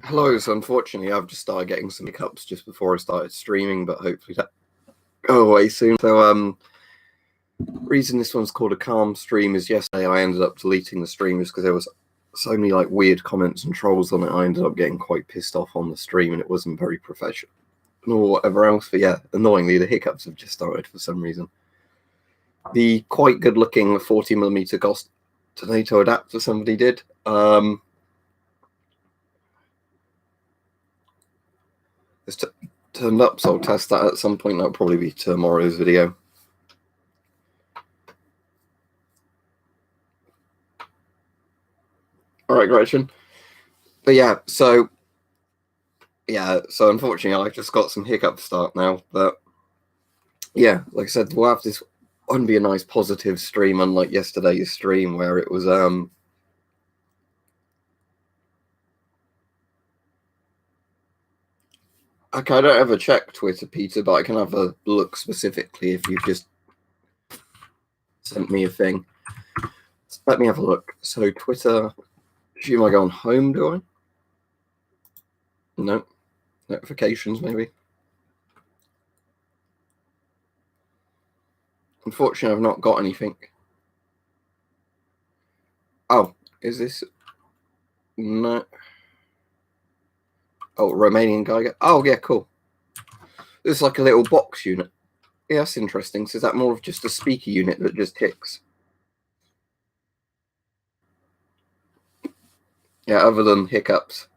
Hello, so unfortunately I've just started getting some hiccups just before I started streaming, but hopefully that go away soon. So reason this one's called a calm stream is yesterday I ended up deleting the stream just because there was so many like weird comments and trolls on it. I ended up getting quite pissed off on the stream and it wasn't very professional or whatever else. But yeah, annoyingly the hiccups have just started for some reason. The quite good looking 40mm Ghost Tornado adapter somebody did. It's turned up, so I'll test that at some point. That'll probably be tomorrow's video. All right, Gretchen. But yeah, so unfortunately I just got some hiccup start now. But yeah, like I said, we'll have this one be a nice positive stream, unlike yesterday's stream where it was okay, I don't ever check Twitter, Peter, but I can have a look specifically if you've just sent me a thing. Let me have a look. So Twitter, assume I go on home, do I? No. Notifications, maybe. Unfortunately, I've not got anything. Oh, is this? No. Oh, Romanian Geiger. Oh, yeah, cool. This is like a little box unit. Yeah, that's interesting. So is that more of just a speaker unit that just ticks? Yeah, other than hiccups.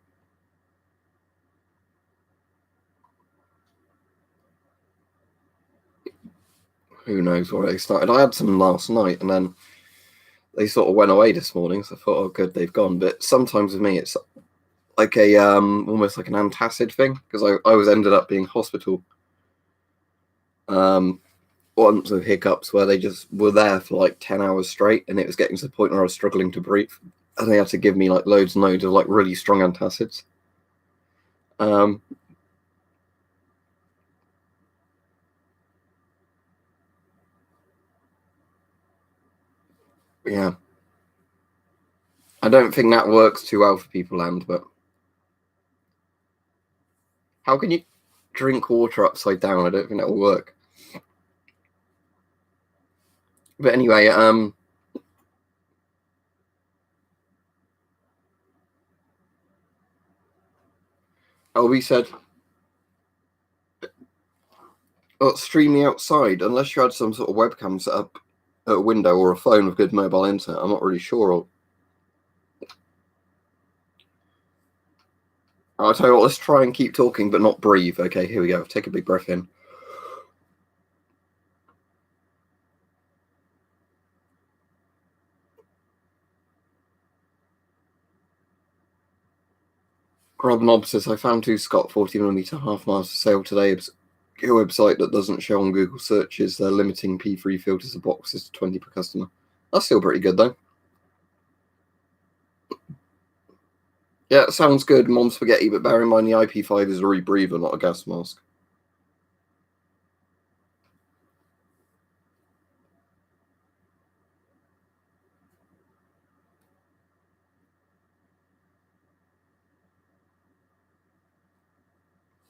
Who knows where they started. I had some last night and then they sort of went away this morning. So I thought, oh, good, they've gone. But sometimes with me, it's like a almost like an antacid thing because I was ended up being hospital once with hiccups where they just were there for like 10 hours straight and it was getting to the point where I was struggling to breathe and they had to give me like loads and loads of like really strong antacids. Yeah, I don't think that works too well for people, but how can you drink water upside down? I don't think that will work. But anyway, we said, streaming outside, unless you had some sort of webcam set up at a window or a phone with good mobile internet. I'm not really sure. I'll tell you what, let's try and keep talking but not breathe. Okay, here we go. Take a big breath in. Grubnob says, I found two Scott 40mm half miles for sale today. A website that doesn't show on Google searches. They're limiting P3 filters of boxes to 20 per customer. That's still pretty good, though. Yeah, it sounds good, Mom Spaghetti, but bear in mind the IP5 is a rebreather, not a gas mask.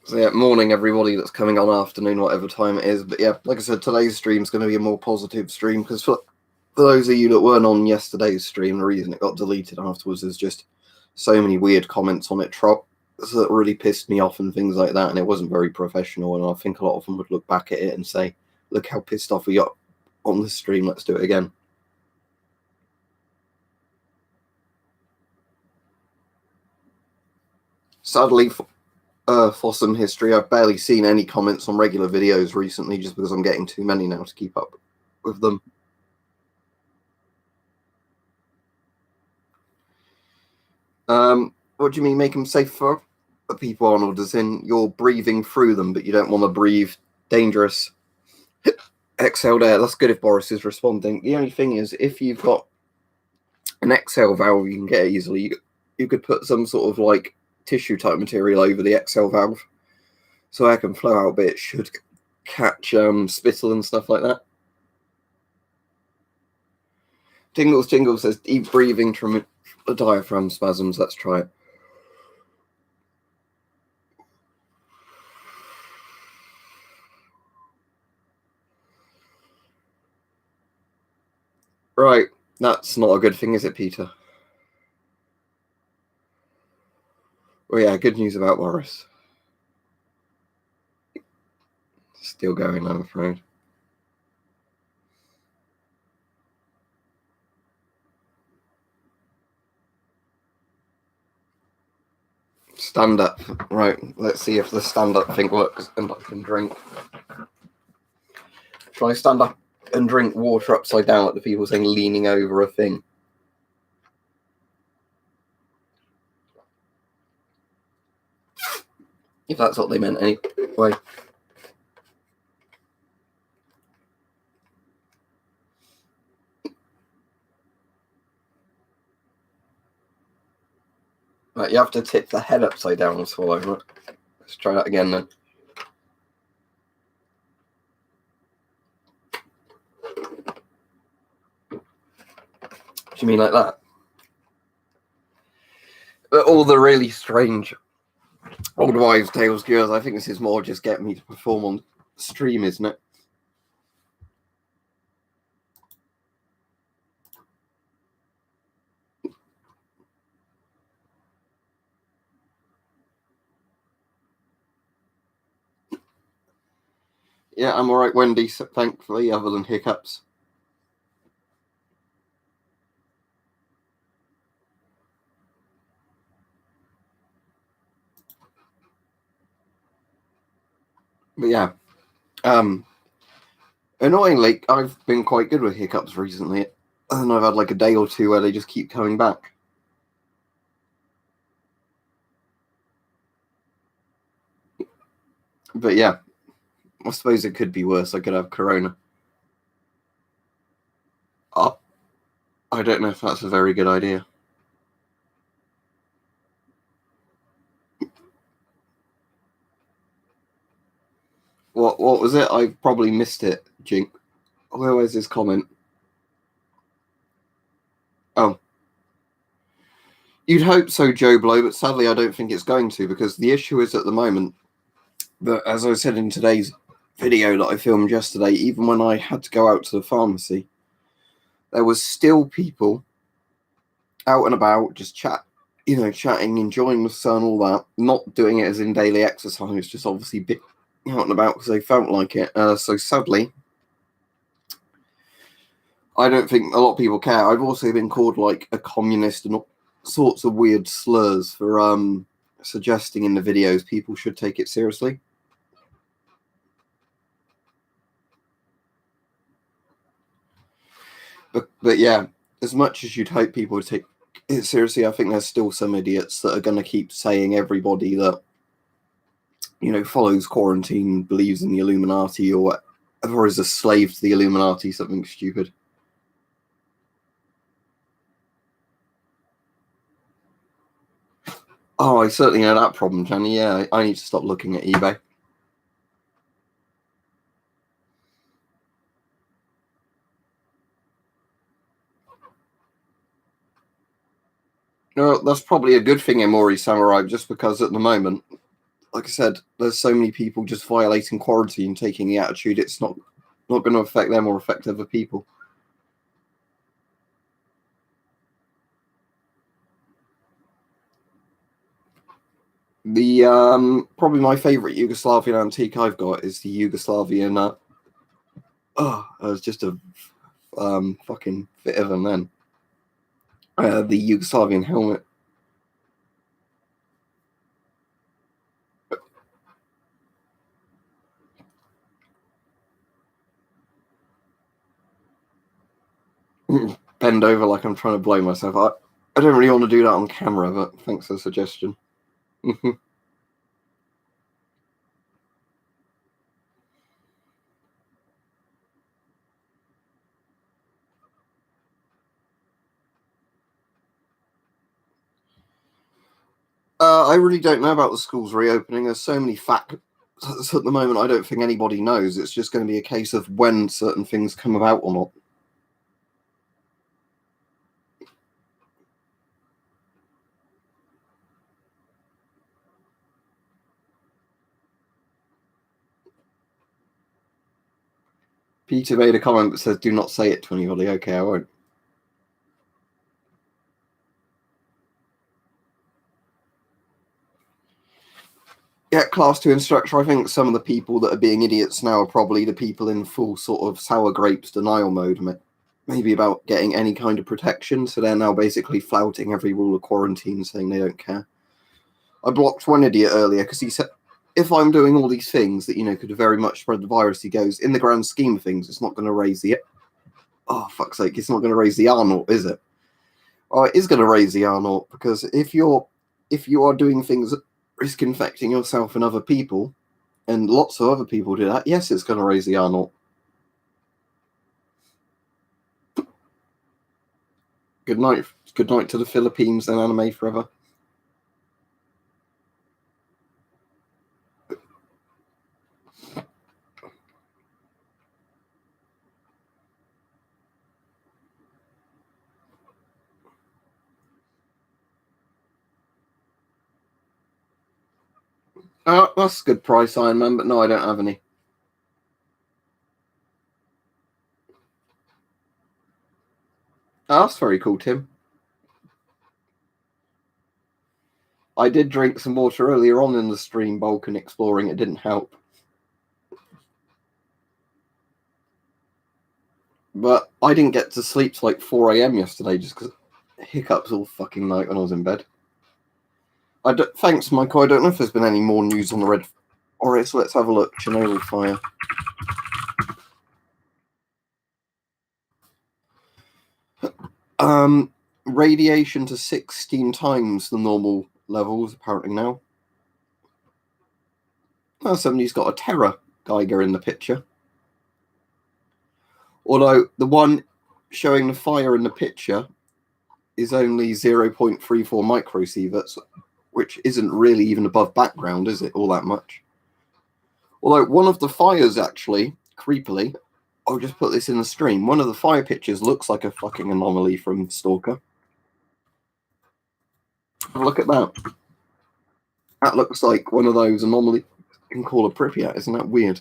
So yeah, morning everybody that's coming on, afternoon, whatever time it is. But yeah, like I said, today's stream is going to be a more positive stream because for those of you that weren't on yesterday's stream, the reason it got deleted afterwards is just so many weird comments on it that really pissed me off and things like that, and it wasn't very professional. And I think a lot of them would look back at it and say, "Look how pissed off we got on this stream. Let's do it again." Sadly, for some history, I've barely seen any comments on regular videos recently just because I'm getting too many now to keep up with them. What do you mean make them safe for people, Arnold? As in you're breathing through them, but you don't want to breathe dangerous exhaled air. That's good if Boris is responding. The only thing is, if you've got an exhale valve you can get easily, you could put some sort of like tissue type material over the exhale valve so air can flow out, but it should catch spittle and stuff like that. Tingles says deep breathing from the diaphragm spasms. Let's try it. Right, that's not a good thing, is it, Peter? Oh yeah, good news about Boris. Still going, I'm afraid. Stand up. Right, let's see if the stand up thing works and I can drink. Shall I stand up and drink water upside down like the people saying leaning over a thing? If that's what they meant anyway. Right, you have to tip the head upside down and swallow. Right? Let's try that again then. Do you mean like that? But all the really strange old wives' tales girls, I think this is more just getting me to perform on stream, isn't it? Yeah, I'm alright, Wendy, thankfully, other than hiccups. But yeah, annoyingly, I've been quite good with hiccups recently, and I've had like a day or two where they just keep coming back. But yeah, I suppose it could be worse. I could have corona. Oh, I don't know if that's a very good idea. What was it? I probably missed it, Jink. Where was his comment? Oh. You'd hope so, Joe Blow, but sadly I don't think it's going to, because the issue is at the moment that, as I said in today's video that I filmed yesterday, even when I had to go out to the pharmacy, there was still people out and about, just chatting, enjoying the sun, all that, not doing it as in daily exercise, just obviously out and about because they felt like it. So sadly, I don't think a lot of people care. I've also been called like a communist and all sorts of weird slurs for suggesting in the videos people should take it seriously. But yeah, as much as you'd hope people would take it seriously, I think there's still some idiots that are going to keep saying everybody that, follows quarantine, believes in the Illuminati or whatever, is a slave to the Illuminati, something stupid. Oh, I certainly know that problem, Jenny. Yeah, I need to stop looking at eBay. No, that's probably a good thing, Emori Samurai, just because at the moment, like I said, there's so many people just violating quarantine, taking the attitude it's not going to affect them or affect other people. The probably my favorite Yugoslavian antique I've got is the Yugoslavian. It was just a fucking fit of them then. The Yugoslavian helmet. Bend over like I'm trying to blow myself. I don't really want to do that on camera, but thanks for the suggestion. I really don't know about the schools reopening. There's so many factors at the moment. I don't think anybody knows. It's just going to be a case of when certain things come about or not. Peter made a comment that says, "Do not say it to anybody." Okay, I won't. Yeah, class 2 instructor. I think some of the people that are being idiots now are probably the people in full sort of sour grapes denial mode, maybe about getting any kind of protection. So they're now basically flouting every rule of quarantine, saying they don't care. I blocked one idiot earlier because he said, if I'm doing all these things that, could very much spread the virus, he goes, in the grand scheme of things, it's not going to raise the... Oh, fuck's sake, it's not going to raise the R0, is it? Oh, it is going to raise the R0, because if you are doing things that risk infecting yourself and other people, and lots of other people do that, yes, it's going to raise the R0. Good night. Good night to the Philippines and anime forever. That's a good price, Iron Man, but no, I don't have any. That's very cool, Tim. I did drink some water earlier on in the stream, Balkan exploring. It didn't help. But I didn't get to sleep till like 4 a.m. yesterday just because hiccups all fucking night when I was in bed. Thanks, Michael. I don't know if there's been any more news on the red. Alright, so let's have a look. Chernobyl fire. Radiation to 16 times the normal levels, apparently now. Well, somebody's got a terror Geiger in the picture. Although the one showing the fire in the picture is only 0.34 microsieverts, which isn't really even above background, is it, all that much? Although one of the fires actually, creepily, I'll just put this in the stream, one of the fire pictures looks like a fucking anomaly from Stalker. Look at that. That looks like one of those anomalies in Call of Pripyat. Isn't that weird?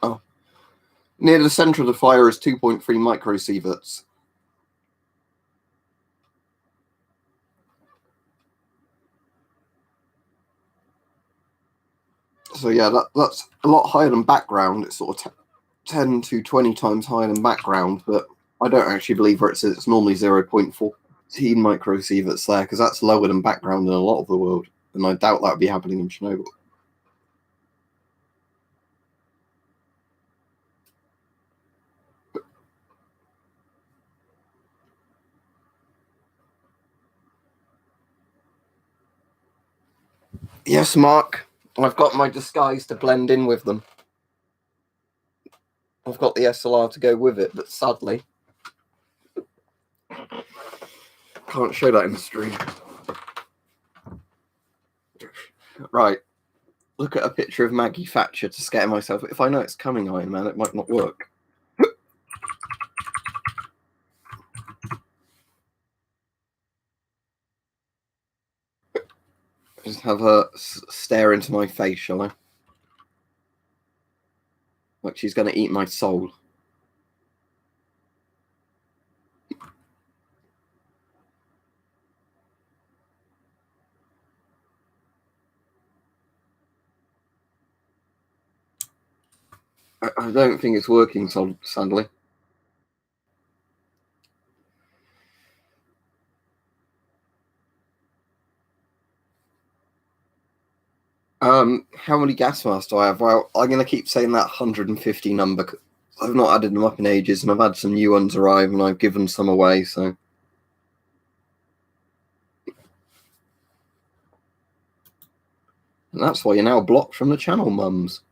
Oh. Near the center of the fire is 2.3 microsieverts. So yeah, that's a lot higher than background. It's sort of 10 to 20 times higher than background, but I don't actually believe where it says it's normally 0.14 microsieverts there, because that's lower than background in a lot of the world, and I doubt that would be happening in Chernobyl. Yes, Mark. I've got my disguise to blend in with them. I've got the SLR to go with it, but sadly, can't show that in the stream. Right. Look at a picture of Maggie Thatcher to scare myself. If I know it's coming, Iron Man, it might not work. Just have her stare into my face, shall I? Like she's going to eat my soul. I don't think it's working, sadly. How many gas masks do I have? Well, I'm going to keep saying that 150 number. I've not added them up in ages, and I've had some new ones arrive, and I've given some away, so... And that's why you're now blocked from the channel, mums.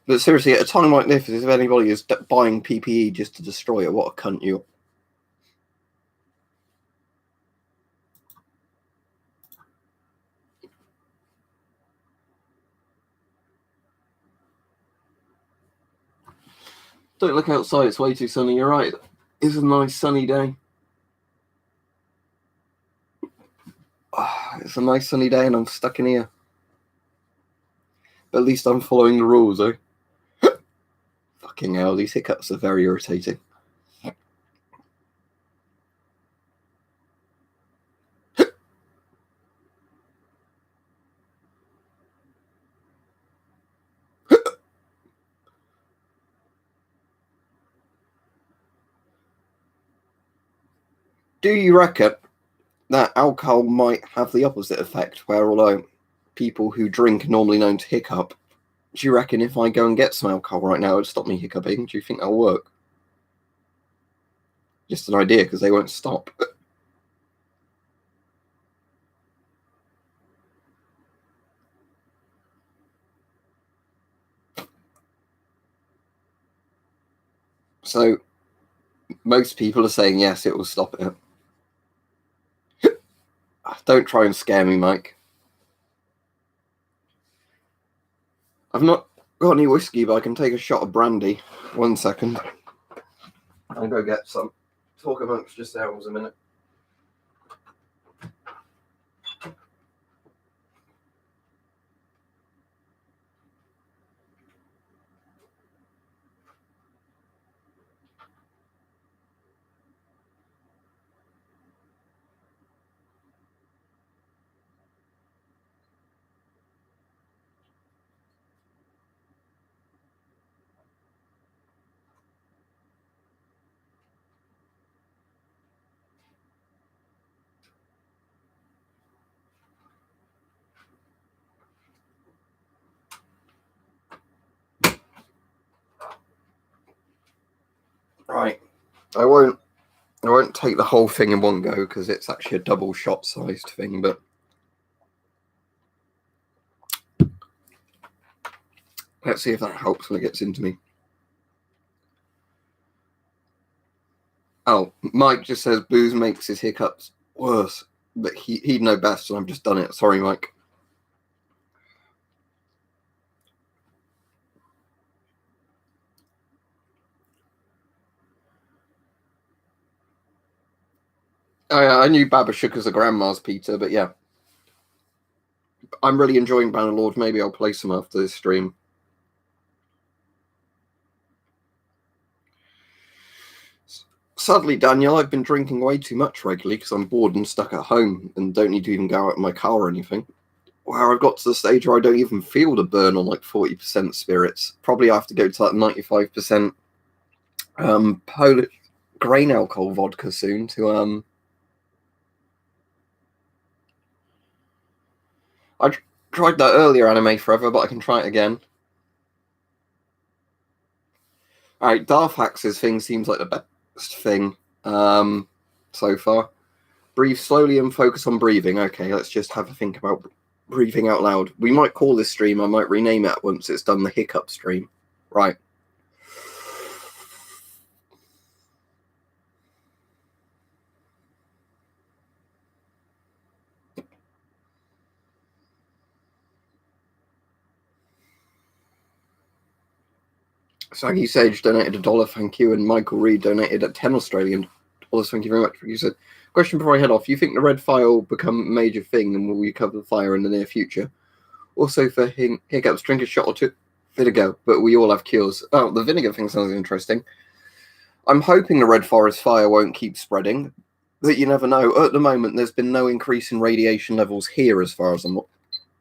But seriously, at a time like this, if anybody is buying PPE just to destroy it, what a cunt you. Don't look outside, it's way too sunny. You're right. It's a nice sunny day. It's a nice sunny day and I'm stuck in here. But at least I'm following the rules, eh? Fucking hell, these hiccups are very irritating. Do you reckon that alcohol might have the opposite effect, where although people who drink are normally known to hiccup, do you reckon if I go and get some alcohol right now, it would stop me hiccuping? Do you think that'll work? Just an idea, because they won't stop. So, most people are saying yes, it will stop it. Don't try and scare me, Mike. I've not got any whiskey, but I can take a shot of brandy. 1 second. I'll go get some. Talk amongst yourselves a minute. Right. I won't take the whole thing in one go because it's actually a double shot sized thing, but let's see if that helps when it gets into me. Oh, Mike just says booze makes his hiccups worse, but he'd know best, and I've just done it. Sorry, Mike. I knew Baba shook as a grandma's Peter, but yeah. I'm really enjoying Bannerlord. Maybe I'll play some after this stream. Sadly, Daniel, I've been drinking way too much regularly because I'm bored and stuck at home and don't need to even go out in my car or anything. Where I've got to the stage where I don't even feel the burn on like 40% spirits. Probably I have to go to like 95% Polish grain alcohol vodka soon to I tried that earlier anime forever, but I can try it again. Alright, Darthax's thing seems like the best thing so far. Breathe slowly and focus on breathing. Okay, let's just have a think about breathing out loud. We might call this stream, I might rename it once it's done the hiccup stream. Right. Saggy Sage donated $1, thank you, and Michael Reed donated at 10 Australian dollars. Thank you very much. You said, question before I head off, you think the red fire will become a major thing and will we cover the fire in the near future? Also for hiccups, drink a shot or two vinegar, but we all have cures. Oh, the vinegar thing sounds interesting. I'm hoping the red forest fire won't keep spreading, but you never know. At the moment, there's been no increase in radiation levels here as far as I'm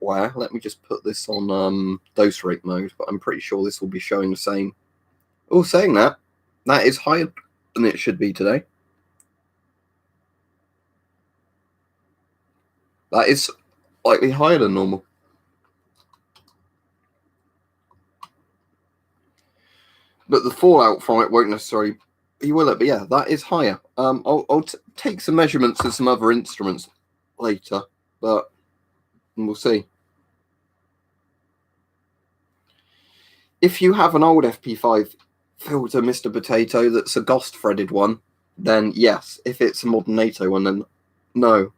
aware. Let me just put this on dose rate mode, but I'm pretty sure this will be showing the same. Oh, saying that is higher than it should be today. That is slightly higher than normal. But the fallout from it won't necessarily be, will it? But yeah, that is higher. I'll take some measurements of some other instruments later, but we'll see. If you have an old FP5 filter, Mr. Potato, that's a Ghost threaded one, then yes. If it's a modern NATO one, then no.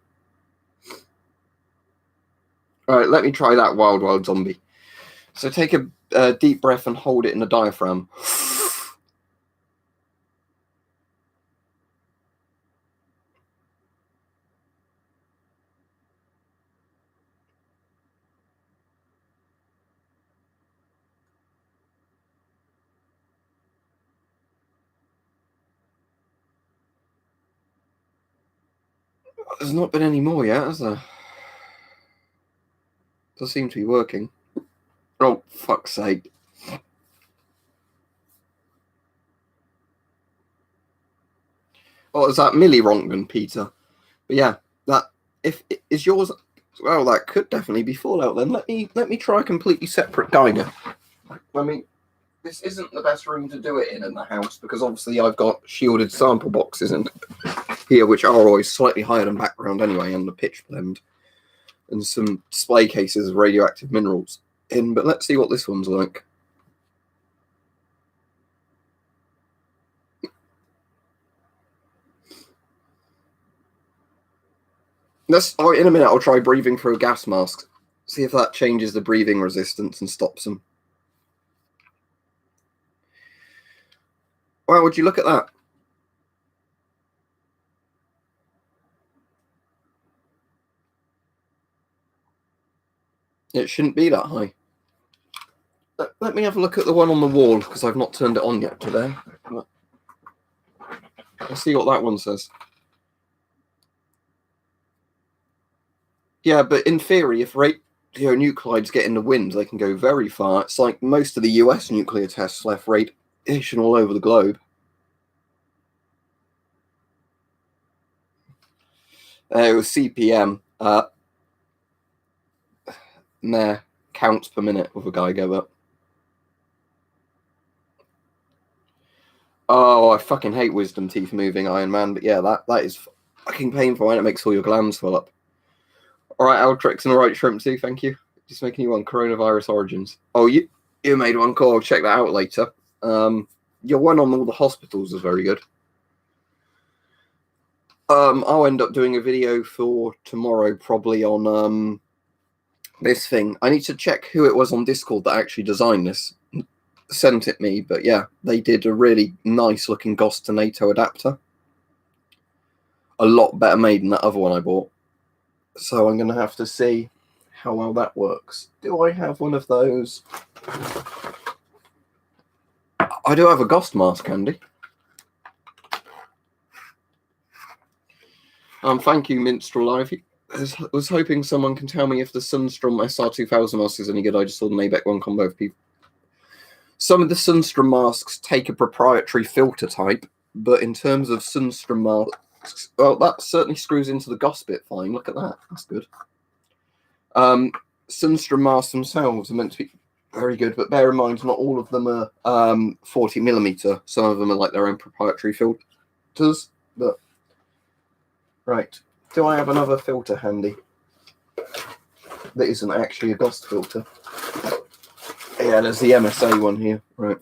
All right, let me try that wild zombie. So take a deep breath and hold it in the diaphragm. There's not been any more yet, has there? Does seem to be working. Oh, fuck's sake. Oh, is that Milli Peter? But yeah, that if is yours. Well, that could definitely be Fallout. Then let me try a completely separate Geiger. I mean, this isn't the best room to do it in the house because obviously I've got shielded sample boxes in here, which are always slightly higher than background anyway, and the pitch blend, and some display cases of radioactive minerals in. But let's see what this one's like. In a minute, I'll try breathing through a gas mask. See if that changes the breathing resistance and stops them. Wow, would you look at that? It shouldn't be that high. Let me have a look at the one on the wall because I've not turned it on yet today. Let's see what that one says. Yeah, but in theory, if radionuclides get in the wind, they can go very far. It's like most of the US nuclear tests left radiation all over the globe. It was CPM. There, counts per minute with a Geiger, but oh, I fucking hate wisdom teeth moving, Iron Man. But yeah, that is fucking painful, and it makes all your glands fill up. All right, Aldrix and the right shrimp too. Thank you. Just making you one coronavirus origins. Oh, you made one. Cool. I'll check that out later. Your one on all the hospitals is very good. I'll end up doing a video for tomorrow, probably on this thing. I need to check who it was on Discord that actually designed this. Sent it me, but yeah, they did a really nice looking GOS to NATO adapter. A lot better made than that other one I bought. So I'm going to have to see how well that works. Do I have one of those? I do have a GOS mask, Andy. Thank you, Minstrel Live. I was hoping someone can tell me if the Sunstrom SR2000 mask is any good. I just saw the Nabec one combo of people. Some of the Sunstrom masks take a proprietary filter type, but in terms of Sunstrom masks, well, that certainly screws into the GOS bit fine. Look at that. That's good. Sunstrom masks themselves are meant to be very good, but bear in mind, not all of them are 40mm. Some of them are like their own proprietary filters. But right, do I have another filter handy that isn't actually a GOS filter? Yeah, there's the MSA one here. Right.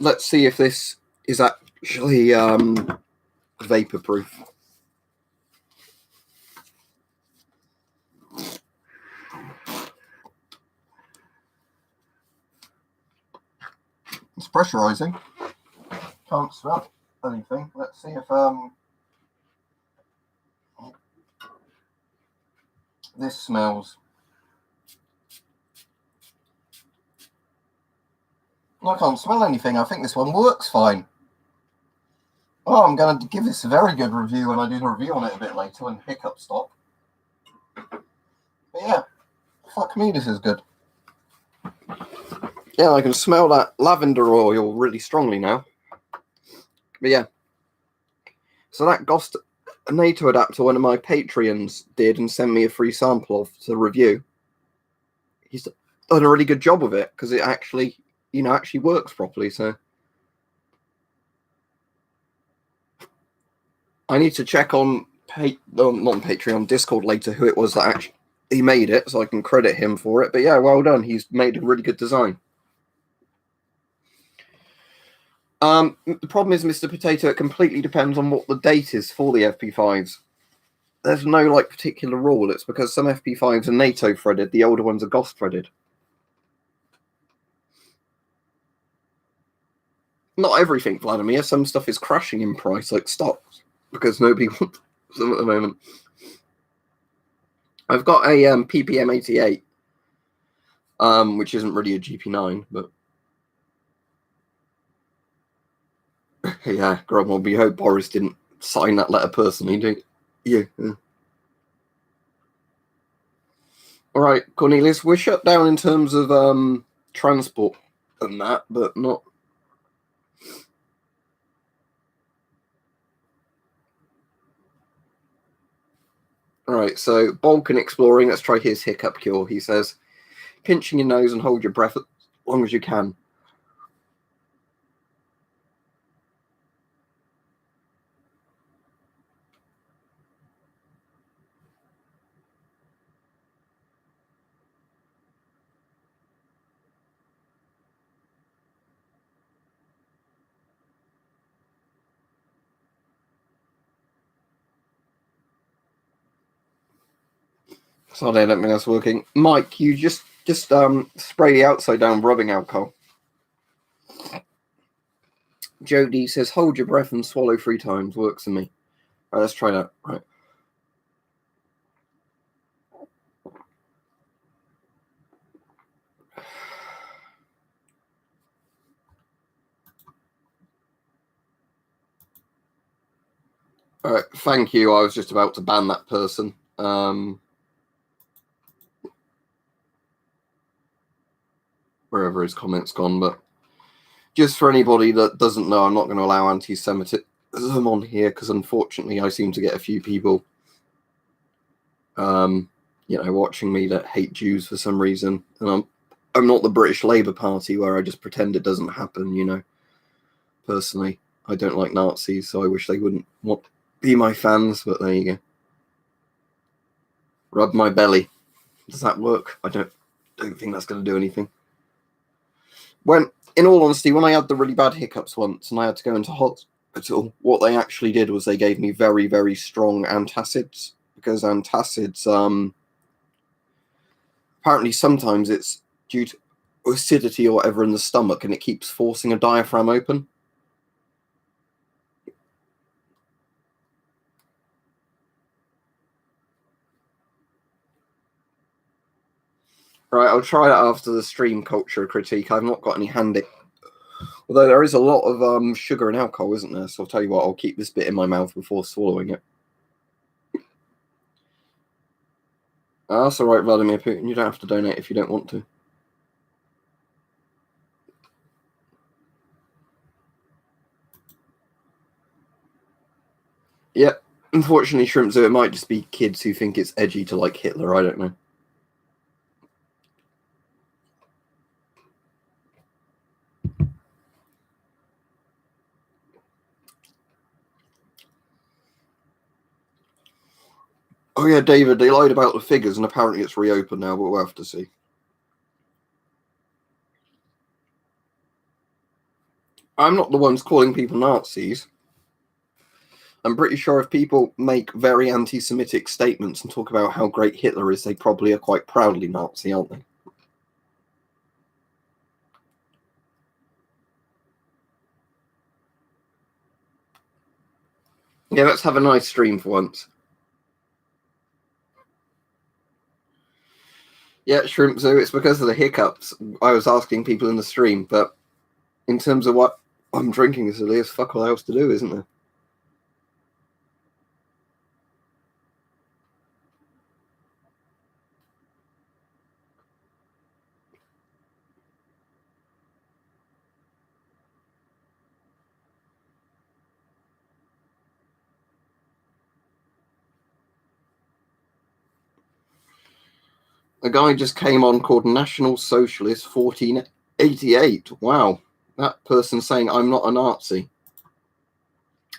Let's see if this is actually vapor proof. It's pressurizing. Can't smell anything. Let's see if this smells. I can't smell anything. I think this one works fine. Oh, I'm going to give this a very good review when I do the review on it a bit later when Hiccup stop. But yeah, fuck me, this is good. Yeah, I can smell that lavender oil really strongly now. But yeah. So that GOS NATO adapter, one of my Patreons did and sent me a free sample of to review. He's done a really good job of it because it actually, actually works properly. So I need to check on not on Patreon, Discord later who it was that actually made it, so I can credit him for it. But yeah, well done. He's made a really good design. The problem is, Mr. Potato, it completely depends on what the date is for the FP5s. There's no particular rule. It's because some FP5s are NATO threaded, the older ones are GOS threaded. Not everything, Vladimir. Some stuff is crashing in price, like stocks, because nobody wants them at the moment. I've got a PPM88 which isn't really a GP9, but yeah, Grumble, we hope Boris didn't sign that letter personally, do you? Yeah. All right, Cornelius, we're shut down in terms of transport and that, but not. All right, so Balkan exploring. Let's try his hiccup cure. He says, pinching your nose and hold your breath as long as you can. Sorry, I don't think that's working. Mike, you just spray the outside down rubbing alcohol. Jody says, hold your breath and swallow 3 times. Works for me. All right, let's try that. Right. All right, thank you. I was just about to ban that person. Wherever his comment's gone, but just for anybody that doesn't know, I'm not going to allow anti-Semitism on here because unfortunately I seem to get a few people, watching me that hate Jews for some reason, and I'm not the British Labour Party where I just pretend it doesn't happen. Personally, I don't like Nazis, so I wish they wouldn't be my fans, but there you go. Rub my belly. Does that work? I don't think that's going to do anything. In all honesty, when I had the really bad hiccups once and I had to go into hospital, what they actually did was they gave me very, very strong antacids, because antacids, apparently sometimes it's due to acidity or whatever in the stomach and it keeps forcing a diaphragm open. Right, I'll try that after the stream culture critique. I've not got any handy. Although there is a lot of sugar and alcohol, isn't there? So I'll tell you what, I'll keep this bit in my mouth before swallowing it. That's all right, Vladimir Putin. You don't have to donate if you don't want to. Yeah, unfortunately, Shrimp Zoo, it might just be kids who think it's edgy to like Hitler. I don't know. Oh yeah, David, they lied about the figures and apparently it's reopened now, but we'll have to see. I'm not the ones calling people Nazis. I'm pretty sure if people make very anti-Semitic statements and talk about how great Hitler is, they probably are quite proudly Nazi, aren't they? Yeah, let's have a nice stream for once. Yeah, Shrimp Zoo, it's because of the hiccups. I was asking people in the stream, but in terms of what I'm drinking, there's fuck all else to do, isn't there? A guy just came on called National Socialist 1488. Wow. That person saying I'm not a Nazi.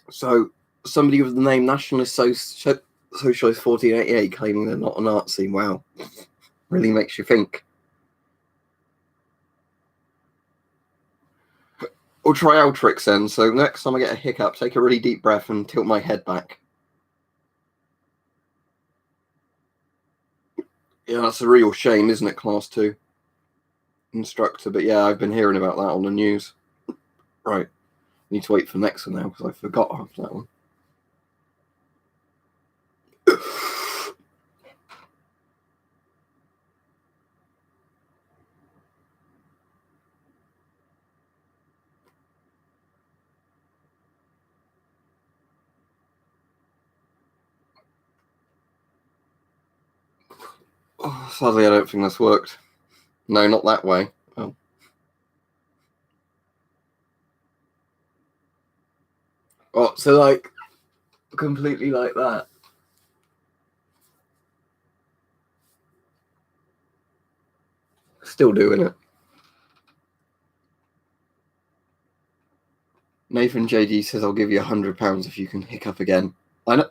So somebody with the name Nationalist Socialist 1488 claiming they're not a Nazi. Wow. Really makes you think. We'll try our tricks then. So next time I get a hiccup, take a really deep breath and tilt my head back. Yeah, that's a real shame, isn't it, Class 2 instructor? But yeah, I've been hearing about that on the news. Right. Need to wait for the next one now because I forgot after that one. Oh, sadly, I don't think that's worked. No, not that way. Oh. Oh, so like completely like that. Still doing it. Nathan JD says I'll give you £100 if you can hiccup again. I know.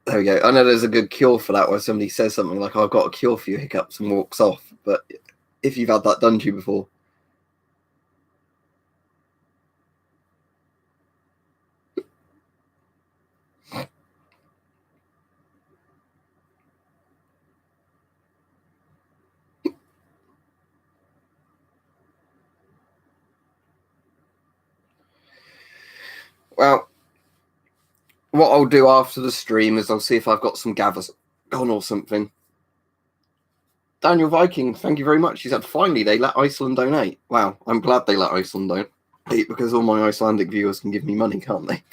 There we go. I know there's a good cure for that where somebody says something like, I've got a cure for your hiccups and walks off. But if you've had that done to you before. Well, what I'll do after the stream is I'll see if I've got some gathers gone or something. Daniel Viking, thank you very much. He said, finally, they let Iceland donate. Wow, I'm glad they let Iceland donate because all my Icelandic viewers can give me money, can't they?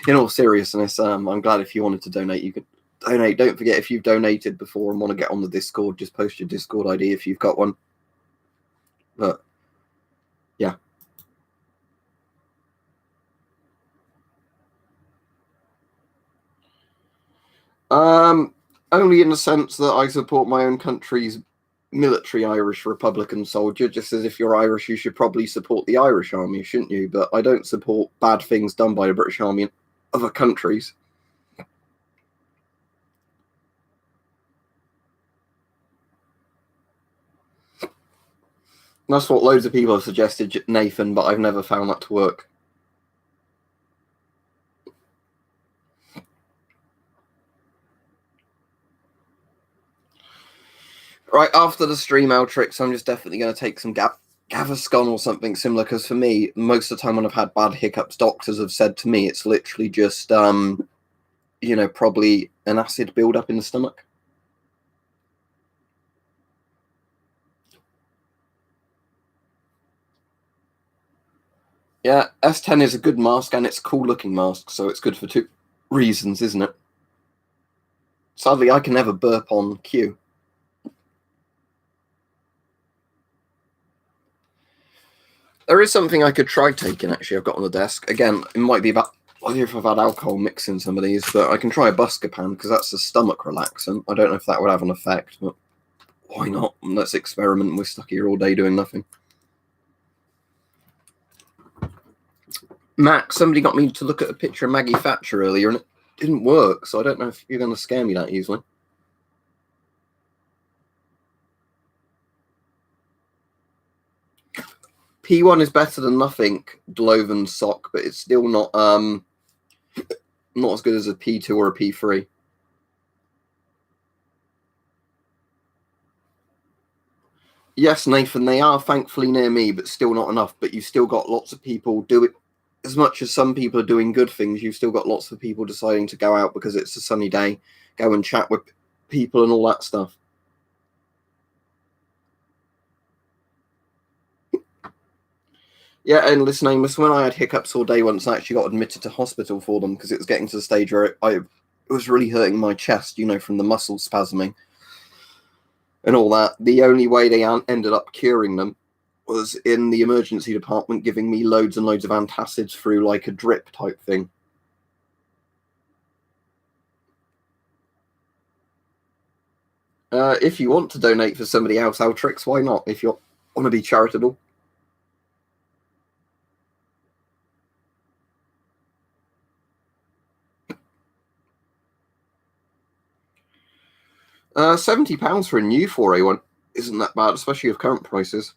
In all seriousness, I'm glad if you wanted to donate, you could donate. Don't forget, if you've donated before and want to get on the Discord, just post your Discord ID if you've got one. But, yeah. Only in the sense that I support my own country's military Irish Republican soldier. Just as if you're Irish, you should probably support the Irish army, shouldn't you? But I don't support bad things done by the British army in other countries. That's what loads of people have suggested, Nathan, but I've never found that to work. Right, after the stream Altrix, I'm just definitely going to take some Gaviscon or something similar, because for me, most of the time when I've had bad hiccups, doctors have said to me it's literally just, you know, probably an acid build-up in the stomach. Yeah, S10 is a good mask, and it's a cool-looking mask, so it's good for two reasons, isn't it? Sadly, I can never burp on cue. There is something I could try taking, actually, I've got on the desk. Again, it might be about whether if I've had alcohol mixing some of these, but I can try a Buscopan, because that's a stomach relaxant. I don't know if that would have an effect, but why not? Let's experiment. We're stuck here all day doing nothing. Max, somebody got me to look at a picture of Maggie Thatcher earlier, and it didn't work, so I don't know if you're going to scare me that easily. P1 is better than nothing, Dloven sock, but it's still not as good as a P2 or a P3. Yes, Nathan, they are thankfully near me, but still not enough. But you've still got lots of people do it. As much as some people are doing good things, you've still got lots of people deciding to go out because it's a sunny day, go and chat with people and all that stuff. Yeah, and listen, Amos, when I had hiccups all day once, I actually got admitted to hospital for them because it was getting to the stage where it was really hurting my chest, you know, from the muscles spasming and all that. The only way they ended up curing them was in the emergency department giving me loads and loads of antacids through like a drip type thing. If you want to donate for somebody else, Altrix, why not? If you want to be charitable. £70 for a new 4A1 isn't that bad, especially with current prices.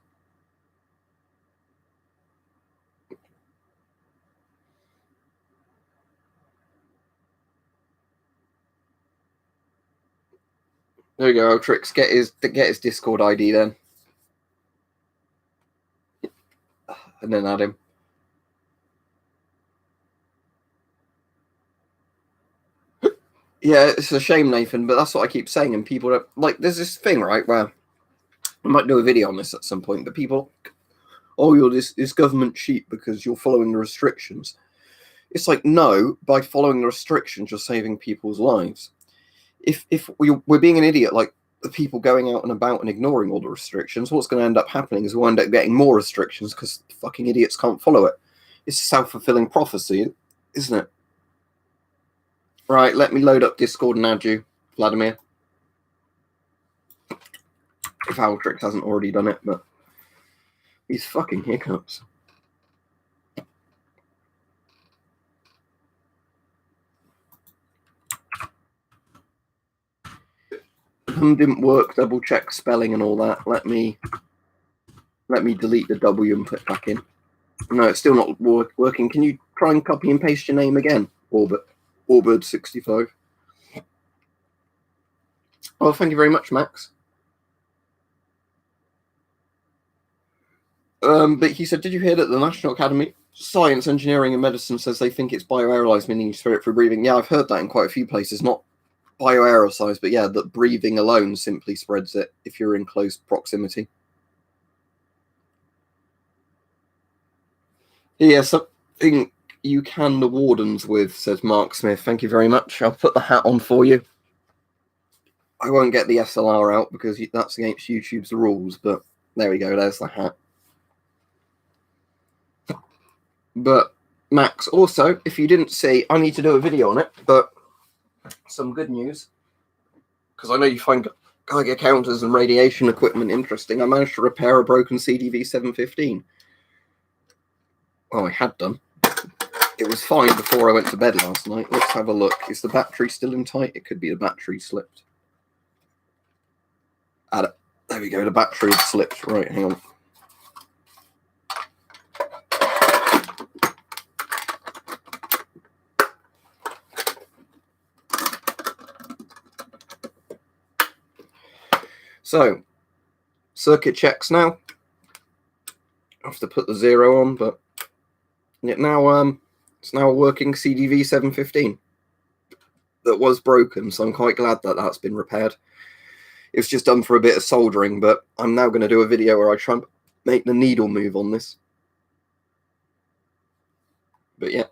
There you go, Trix. Get his Discord ID then, and then add him. Yeah, it's a shame, Nathan, but that's what I keep saying. And people are like, there's this thing, right, where I might do a video on this at some point, but people, oh, you're this government cheat because you're following the restrictions. It's like, no, by following the restrictions, you're saving people's lives. If we're being an idiot, like the people going out and about and ignoring all the restrictions, what's going to end up happening is we'll end up getting more restrictions because fucking idiots can't follow it. It's a self-fulfilling prophecy, isn't it? Right, let me load up Discord and add you, Vladimir. If Altrix hasn't already done it, but these fucking hiccups. Didn't work, double check spelling and all that. Let me delete the W and put it back in. No, it's still not working. Can you try and copy and paste your name again? Orbird65. Oh, thank you very much, Max. But he said, did you hear that the National Academy of Science, Engineering and Medicine says they think it's bioaerolized, meaning you spirit for breathing? Yeah, I've heard that in quite a few places. Not bioaerosized, but yeah, that breathing alone simply spreads it if you're in close proximity. Yeah, something you can the wardens with, says Mark Smith. Thank you very much. I'll put the hat on for you. I won't get the SLR out because that's against YouTube's rules, but there we go, there's the hat. But Max, also, if you didn't see, I need to do a video on it, but some good news, because I know you find Geiger counters and radiation equipment interesting. I managed to repair a broken CDV 715. Well, I had done. It was fine before I went to bed last night. Let's have a look. Is the battery still in tight? It could be the battery slipped. There we go. The battery had slipped. Right, hang on. So, circuit checks now. I have to put the 0 on, but it's now a working CDV 715 that was broken, so I'm quite glad that that's been repaired. It was just done for a bit of soldering, but I'm now going to do a video where I try and make the needle move on this. But yeah.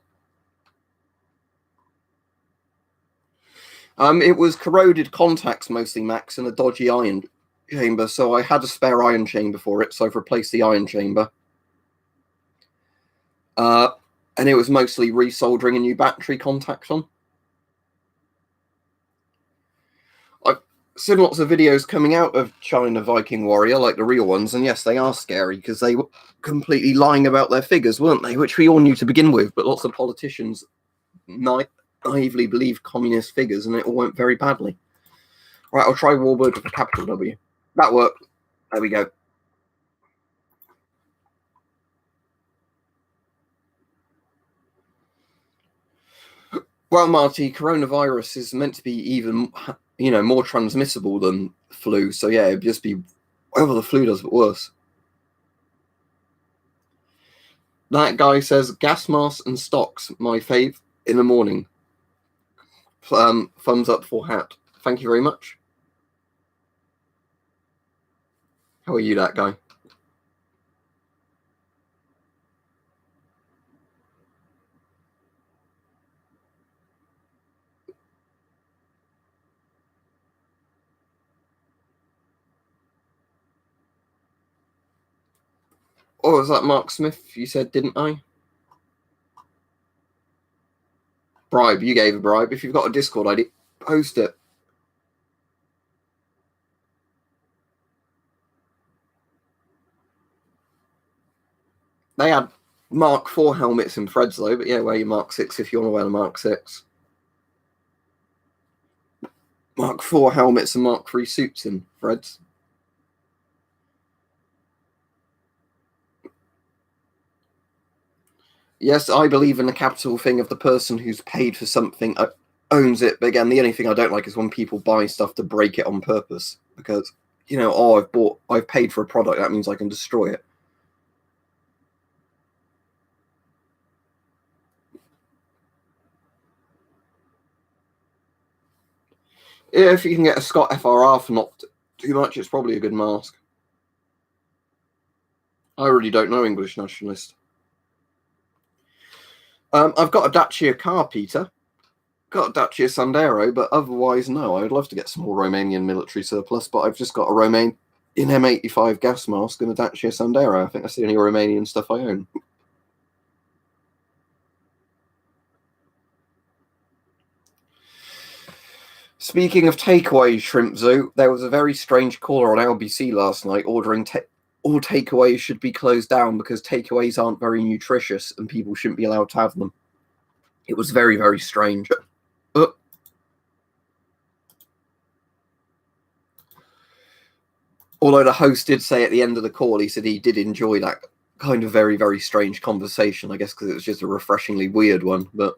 It was corroded contacts mostly, Max, and a dodgy iron chamber, so I had a spare iron chamber for it, so I've replaced the iron chamber. And it was mostly resoldering a new battery contact on. I've seen lots of videos coming out of China Viking Warrior, like the real ones, and yes, they are scary, because they were completely lying about their figures, weren't they? Which we all knew to begin with, but lots of politicians naively believed communist figures, and it all went very badly. Right, I'll try Warbird with a capital W. That worked. There we go. Well, Marty, coronavirus is meant to be even, more transmissible than flu. So yeah, it'd just be whatever the flu does, but worse. That guy says gas masks and stocks, my fave in the morning. Thumbs up for hat. Thank you very much. How are you, that guy? Oh, was that Mark Smith you said, didn't I? Bribe. You gave a bribe. If you've got a Discord ID, post it. They had Mark 4 helmets in Fred's though, but yeah, wear your Mark 6 if you want to wear the Mark 6. Mark 4 helmets and Mark 3 suits in Fred's. Yes, I believe in the capital thing of the person who's paid for something owns it. But again, the only thing I don't like is when people buy stuff to break it on purpose. Because, I've paid for a product, that means I can destroy it. Yeah, if you can get a Scott FRR for not too much, it's probably a good mask. I really don't know English nationalist. I've got a Dacia car, Peter, got a Dacia Sandero, but otherwise, no. I would love to get some more Romanian military surplus, but I've just got a Romanian M85 gas mask and a Dacia Sandero. I think that's the only Romanian stuff I own. Speaking of takeaways, Shrimp Zoo, there was a very strange caller on LBC last night ordering all takeaways should be closed down because takeaways aren't very nutritious and people shouldn't be allowed to have them. It was very, very strange. Although the host did say at the end of the call, he said he did enjoy that kind of very, very strange conversation, I guess because it was just a refreshingly weird one. But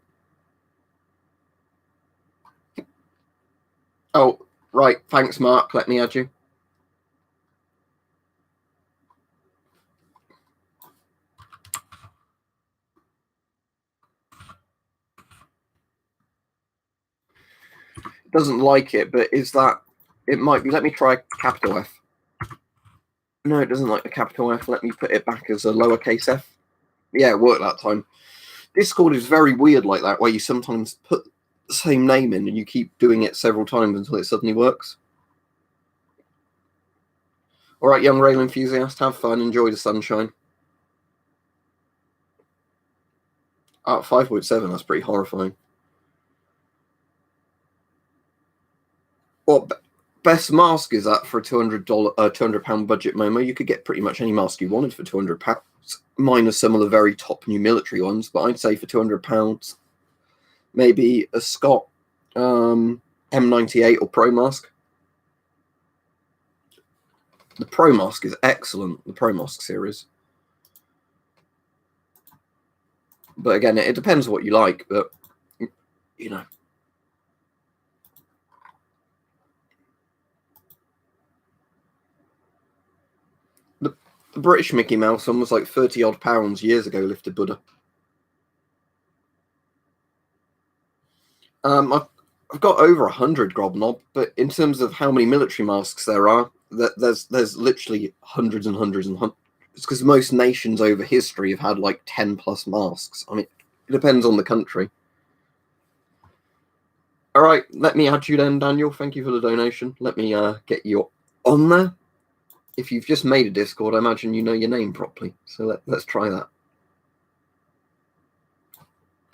oh, right. Thanks, Mark. Let me add you. It doesn't like it, but is that... It might be... Let me try capital F. No, it doesn't like the capital F. Let me put it back as a lowercase f. Yeah, it worked that time. Discord is very weird like that, where you sometimes put the same name in and you keep doing it several times until it suddenly works. All right, young rail enthusiast, have fun. Enjoy the sunshine. 5.7, that's pretty horrifying. What best mask is that for a £200 budget Momo? You could get pretty much any mask you wanted for £200, minus some of the very top new military ones. But I'd say for £200, maybe a Scott M98 or Pro mask. The Pro mask is excellent, the Pro mask series. But again, it depends what you like, but, you know. The British Mickey Mouse one was like £30-odd years ago, lifted Buddha. I've got over 100 Grobnob, but in terms of how many military masks there are, there's literally hundreds and hundreds and hundreds. It's because most nations over history have had like 10 plus masks. I mean, it depends on the country. All right, let me add you then, Daniel. Thank you for the donation. Let me get you on there. If you've just made a Discord, I imagine you know your name properly. So let's try that.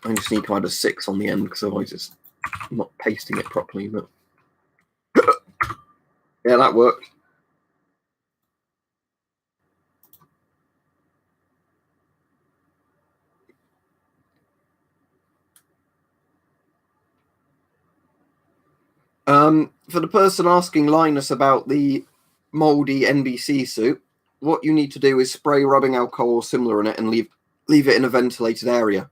I just need to add a 6 on the end because otherwise I'm not pasting it properly. But yeah, that worked. For the person asking Linus about the Moldy NBC suit, what you need to do is spray rubbing alcohol or similar in it and leave it in a ventilated area.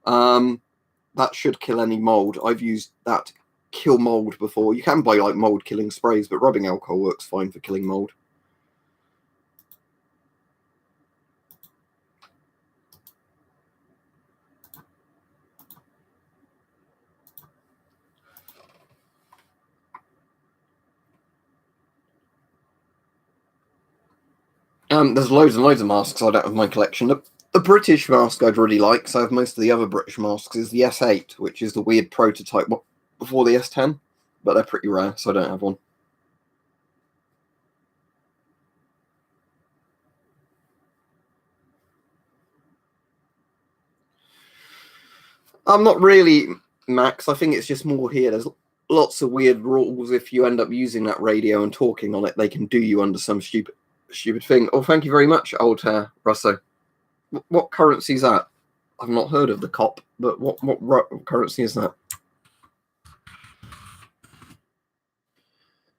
That should kill any mold. I've used that to kill mold before. You can buy like mold killing sprays, but rubbing alcohol works fine for killing mold. There's loads and loads of masks I don't have in my collection. The British mask I'd really like, because I have most of the other British masks, is the S8, which is the weird prototype before the S10, but they're pretty rare, so I don't have one. I'm not really, Max. I think it's just more here. There's lots of weird rules. If you end up using that radio and talking on it, they can do you under some stupid thing. Oh, thank you very much, old Russo. What currency is that? I've not heard of the COP, but what currency is that?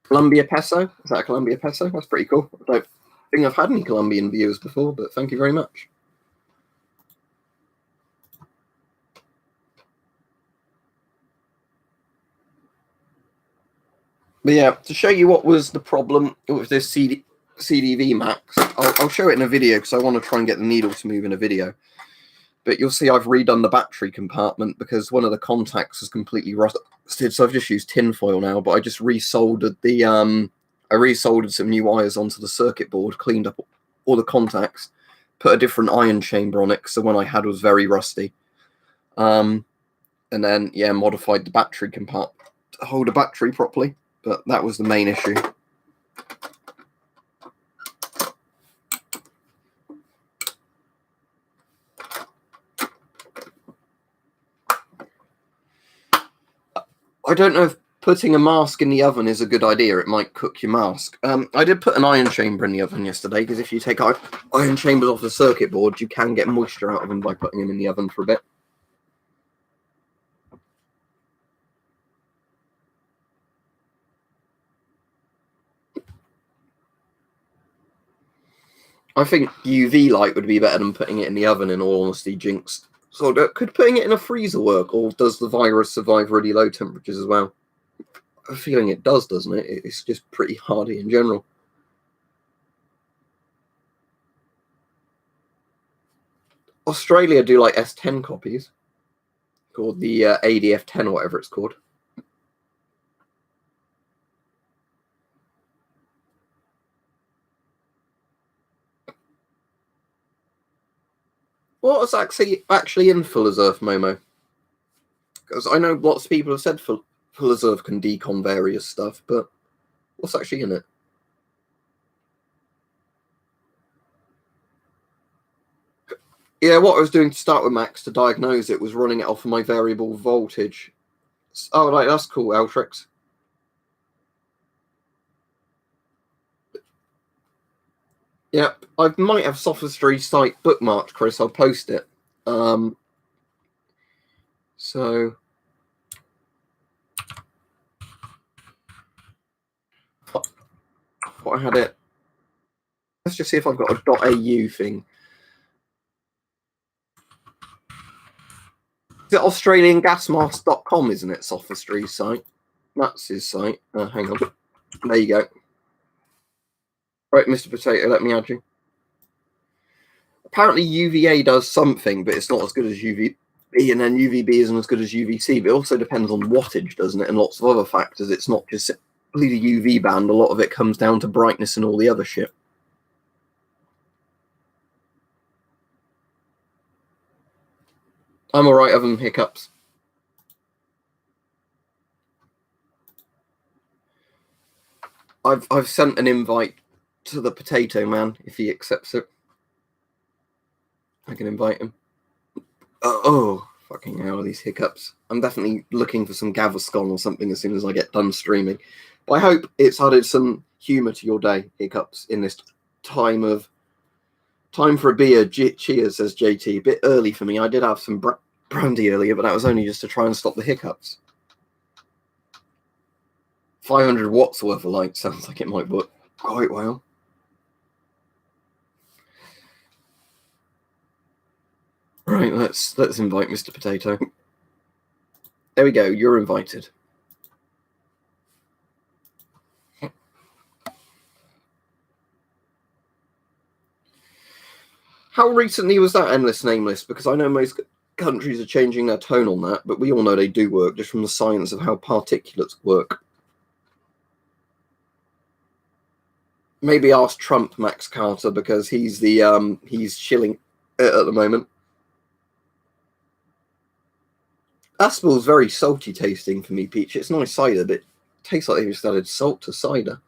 Colombia peso? Is that a Colombia peso? That's pretty cool. I don't think I've had any Colombian viewers before, but thank you very much. But yeah, to show you what was the problem with this CDV Max, I'll show it in a video because I want to try and get the needle to move in a video. But you'll see I've redone the battery compartment because one of the contacts is completely rusted. So I've just used tinfoil now, but I just resoldered I resoldered some new wires onto the circuit board, cleaned up all the contacts, put a different iron chamber on it because the one I had was very rusty. And then, yeah, modified the battery compartment to hold a battery properly. But that was the main issue. I don't know if putting a mask in the oven is a good idea. It might cook your mask. I did put an iron chamber in the oven yesterday, because if you take iron chambers off the circuit board, you can get moisture out of them by putting them in the oven for a bit. I think UV light would be better than putting it in the oven, in all honesty, Jinx. So could putting it in a freezer work, or does the virus survive really low temperatures as well? I have a feeling it does, doesn't it? It's just pretty hardy in general. Australia do like S10 copies, called the ADF10 or whatever it's called. What's actually in Fuller's Earth, Momo? Because I know lots of people have said Fuller's Earth can decon various stuff, but what's actually in it? Yeah, what I was doing to start with, Max, to diagnose it was running it off of my variable voltage. Oh, right, that's cool, Altrix. Yep, I might have sophistry site bookmarked, Chris. I'll post it. So what I had it. Let's just see if I've got a .au thing. Is it AustralianGasmask.com, isn't it? Sophistry's site. That's his site. Hang on. There you go. Right, Mr. Potato, let me add you. Apparently UVA does something, but it's not as good as UVB, and then UVB isn't as good as UVC, but it also depends on wattage, doesn't it, and lots of other factors. It's not just simply the UV band. A lot of it comes down to brightness and all the other shit. I'm alright other than hiccups. I've sent an invite to the potato man. If he accepts it, I can invite him. Oh, fucking hell, these hiccups. I'm definitely looking for some Gaviscon or something as soon as I get done streaming. But I hope it's added some humour to your day, hiccups, in this time for a beer. Cheers, says JT. A bit early for me. I did have some brandy earlier, but that was only just to try and stop the hiccups. 500 watts worth of light sounds like it might work quite well. Right, let's invite Mr. Potato. There we go, you're invited. How recently was that endless nameless? Because I know most countries are changing their tone on that, but we all know they do work just from the science of how particulates work. Maybe ask Trump, Max Carter, because he's shilling it at the moment. Aspel's very salty tasting for me, Peach. It's nice cider, but it tastes like they just added salt to cider.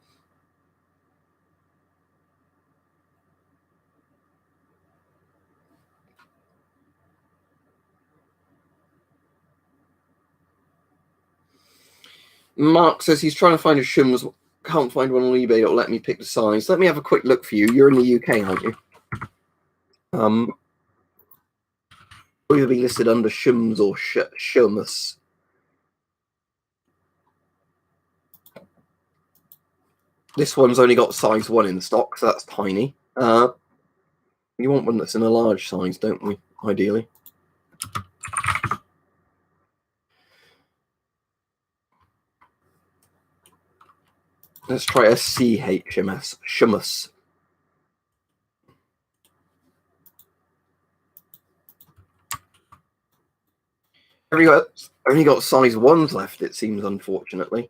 Mark says he's trying to find a Shums. Can't find one on eBay that'll let me pick the size. Let me have a quick look for you. You're in the UK, aren't you? Will you be listed under Shums or Shumus? This one's only got size 1 in stock, so that's tiny. You want one that's in a large size, don't we? Ideally. Let's try a CHMS. Shumus. Only got size 1s left, it seems, unfortunately.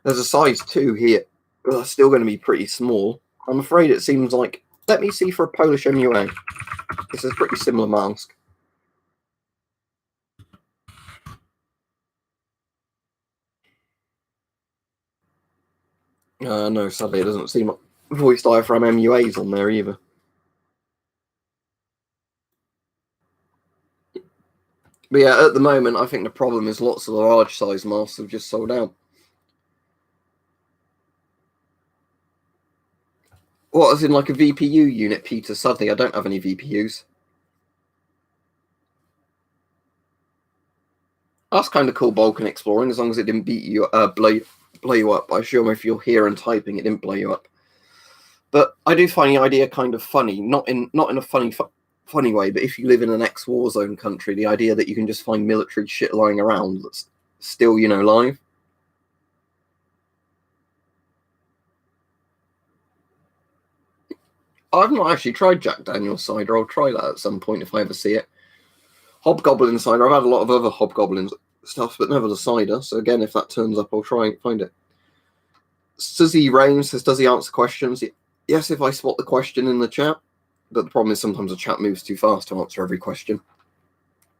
There's a size 2 here. That's still going to be pretty small. I'm afraid it seems like... Let me see for a Polish MUA. This is a pretty similar mask. No, sadly, it doesn't seem like voice diaphragm MUA's on there either. But yeah, at the moment, I think the problem is lots of the large size masks have just sold out. What, as in like a VPU unit, Peter? Sadly, I don't have any VPUs. That's kind of cool, Balkan exploring, as long as it didn't beat you, blow you up. I assume if you're here and typing, it didn't blow you up. But I do find the idea kind of funny, not in a funny way, but if you live in an ex-war zone country, the idea that you can just find military shit lying around that's still, live. I've not actually tried Jack Daniel's cider. I'll try that at some point if I ever see it. Hobgoblin cider. I've had a lot of other Hobgoblin stuff, but never the cider. So again, if that turns up, I'll try and find it. Suzy Rain says, does he answer questions? Yes, if I spot the question in the chat. But the problem is sometimes the chat moves too fast to answer every question.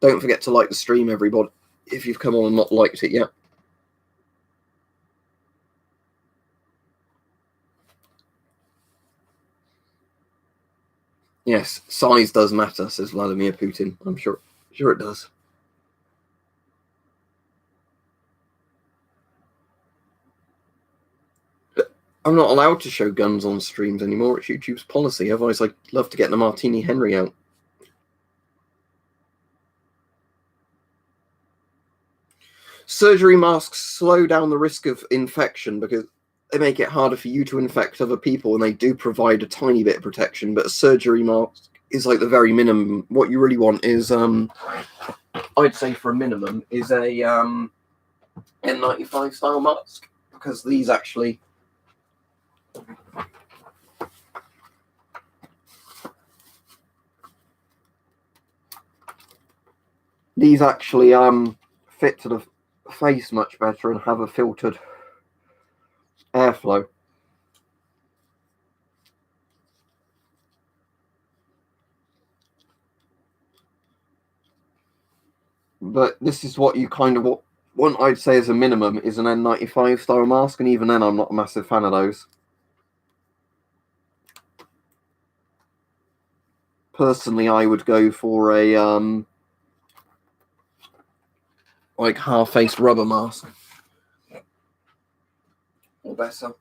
Don't forget to like the stream, everybody, if you've come on and not liked it yet. Yes, size does matter, says Vladimir Putin. I'm sure it does. I'm not allowed to show guns on streams anymore. It's YouTube's policy. Otherwise, I'd love to get the Martini Henry out. Surgery masks slow down the risk of infection because they make it harder for you to infect other people, and they do provide a tiny bit of protection. But a surgery mask is like the very minimum. What you really want is, I'd say for a minimum, is a N95 style mask, because these actually fit to the face much better and have a filtered airflow. But this is what you kind of want, I'd say, as a minimum, is an N95 style mask, and even then I'm not a massive fan of those. Personally, I would go for a like half-face rubber mask. Or better.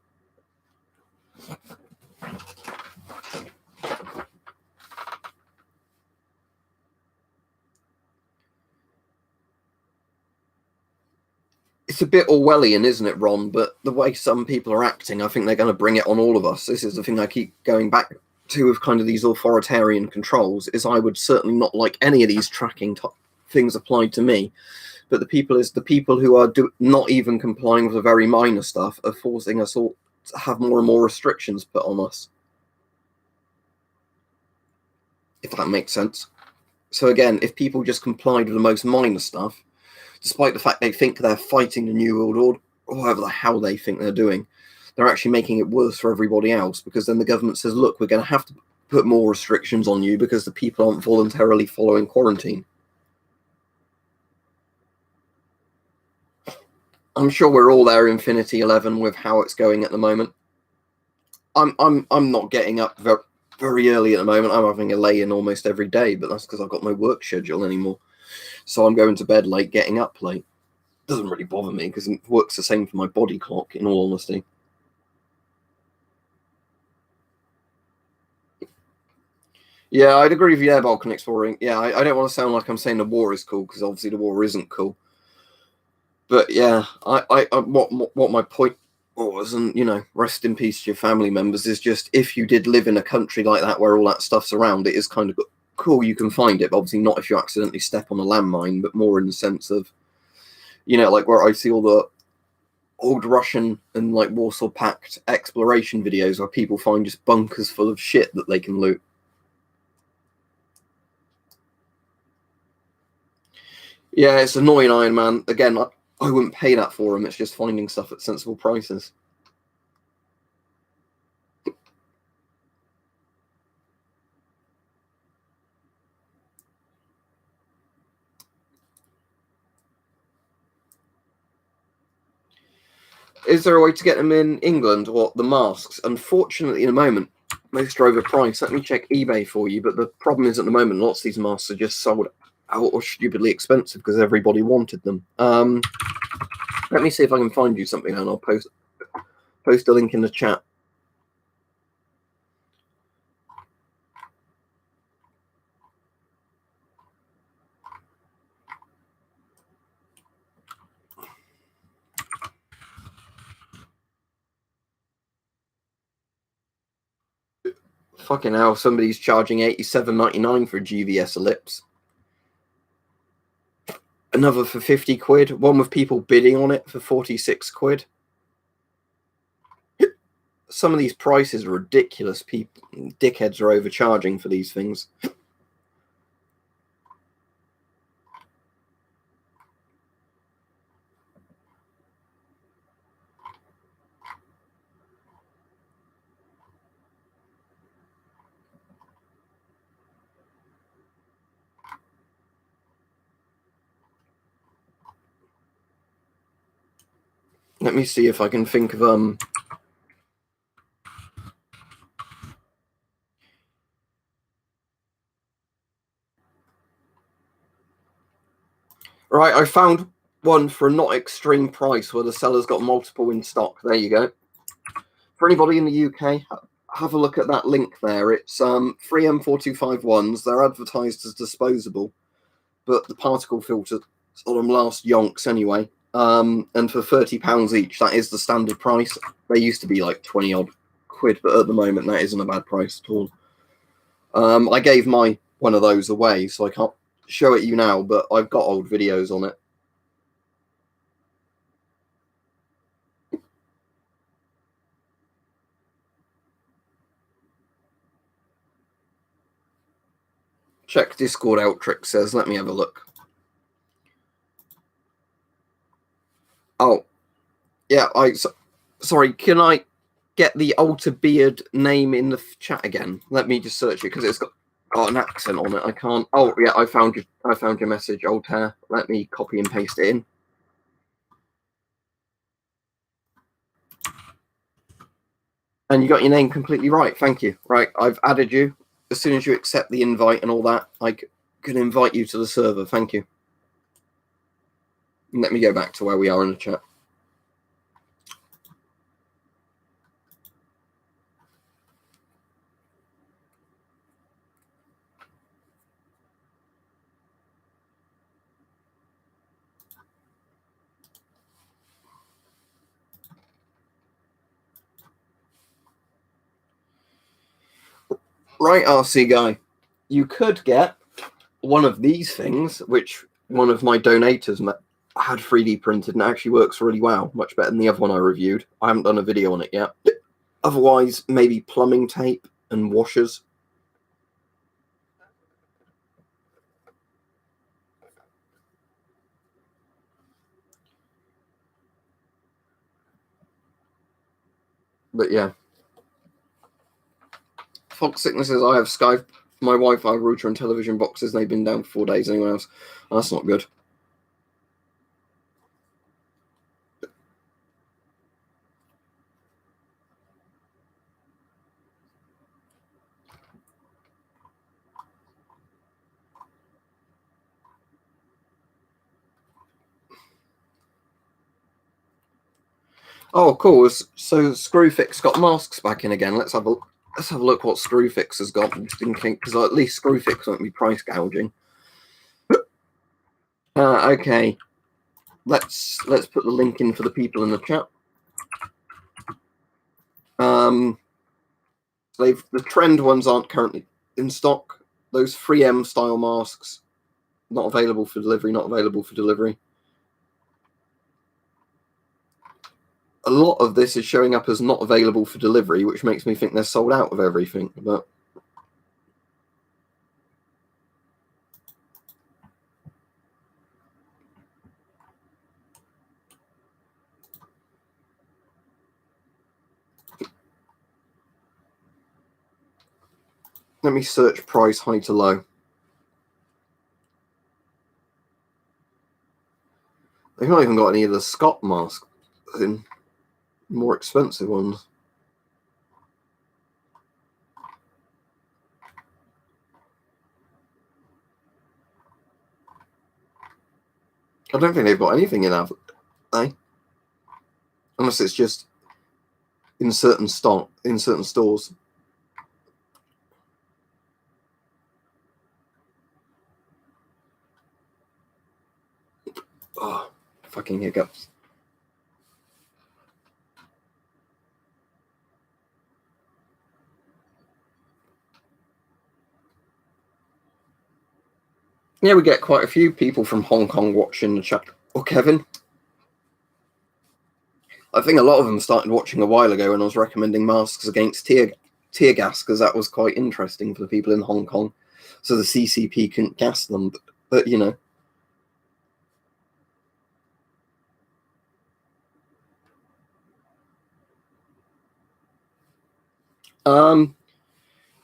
It's a bit Orwellian, isn't it, Ron? But the way some people are acting, I think they're going to bring it on all of us. This is the thing I keep going back to with kind of these authoritarian controls, is I would certainly not like any of these tracking things applied to me. But the people who are not even complying with the very minor stuff are forcing us all to have more and more restrictions put on us. If that makes sense. So again, if people just complied with the most minor stuff, despite the fact they think they're fighting the New World Order, or whatever the hell they think they're doing, they're actually making it worse for everybody else, because then the government says, look, we're going to have to put more restrictions on you because the people aren't voluntarily following quarantine. I'm sure we're all there, Infinity 11, with how it's going at the moment. I'm not getting up very early at the moment. I'm having a lay-in almost every day, but that's because I've got no work schedule anymore. So I'm going to bed late, getting up late. Doesn't really bother me because it works the same for my body clock, in all honesty. Yeah, I'd agree with you there, Balkan exploring. Yeah, I don't want to sound like I'm saying the war is cool, because obviously the war isn't cool. But yeah, what my point was, and rest in peace to your family members, is just if you did live in a country like that where all that stuff's around, it is kind of cool you can find it, but obviously not if you accidentally step on a landmine, but more in the sense of, like where I see all the old Russian and like Warsaw Pact exploration videos where people find just bunkers full of shit that they can loot. Yeah, it's annoying, Iron Man. Again, I wouldn't pay that for them. It's just finding stuff at sensible prices. Is there a way to get them in England, or the masks? Unfortunately, in a moment, most are overpriced. Let me check eBay for you, but the problem is at the moment, lots of these masks are just sold out or stupidly expensive because everybody wanted them. Let me see if I can find you something, and I'll post a link in the chat. Fucking hell, somebody's charging £87.99 for a GVS ellipse. Another for 50 quid. One with people bidding on it for 46 quid. Some of these prices are ridiculous. People, dickheads are overcharging for these things. Let me see if I can think of right, I found one for a not extreme price where the seller's got multiple in stock. There you go. For anybody in the UK, have a look at that link there. It's 3M4251s. They're advertised as disposable, but the particle filter on them last yonks anyway. And for £30 each, that is the standard price. They used to be like 20 odd quid, but at the moment that isn't a bad price at all. I gave one of those away, so I can't show it you now, but I've got old videos on it. Check Discord Outrix says, let me have a look. Oh, yeah, sorry, can I get the Alter Beard name in the chat again? Let me just search it because it's got an accent on it. I can't. Oh, yeah, I found your message, Altair. Let me copy and paste it in. And you got your name completely right. Thank you. Right, I've added you. As soon as you accept the invite and all that, I can invite you to the server. Thank you. And let me go back to where we are in the chat. Right, RC guy, you could get one of these things, which one of my donators had 3D printed and it actually works really well, much better than the other one I reviewed. I haven't done a video on it yet. Otherwise, maybe plumbing tape and washers. But yeah. Fox Sickness says, I have Skype, my Wi-Fi router and television boxes, and they've been down for 4 days. Anyone else? Oh, that's not good. Oh, cool. So Screwfix got masks back in again. Let's have a look what Screwfix has got, just in case, because at least Screwfix won't be price gouging. Okay. Let's put the link in for the people in the chat. The trend ones aren't currently in stock. Those 3M style masks, not available for delivery. Not available for delivery. A lot of this is showing up as not available for delivery, which makes me think they're sold out of everything. But let me search price high to low. They've not even got any of the Scott masks in. more expensive ones. I don't think they've got anything in that, eh? Unless it's just in certain stock, in certain stores. Oh, fucking hiccups. Yeah, we get quite a few people from Hong Kong watching the chat. Oh, Kevin. I think a lot of them started watching a while ago when I was recommending masks against tear gas, because that was quite interesting for the people in Hong Kong. So the CCP couldn't gas them, but you know.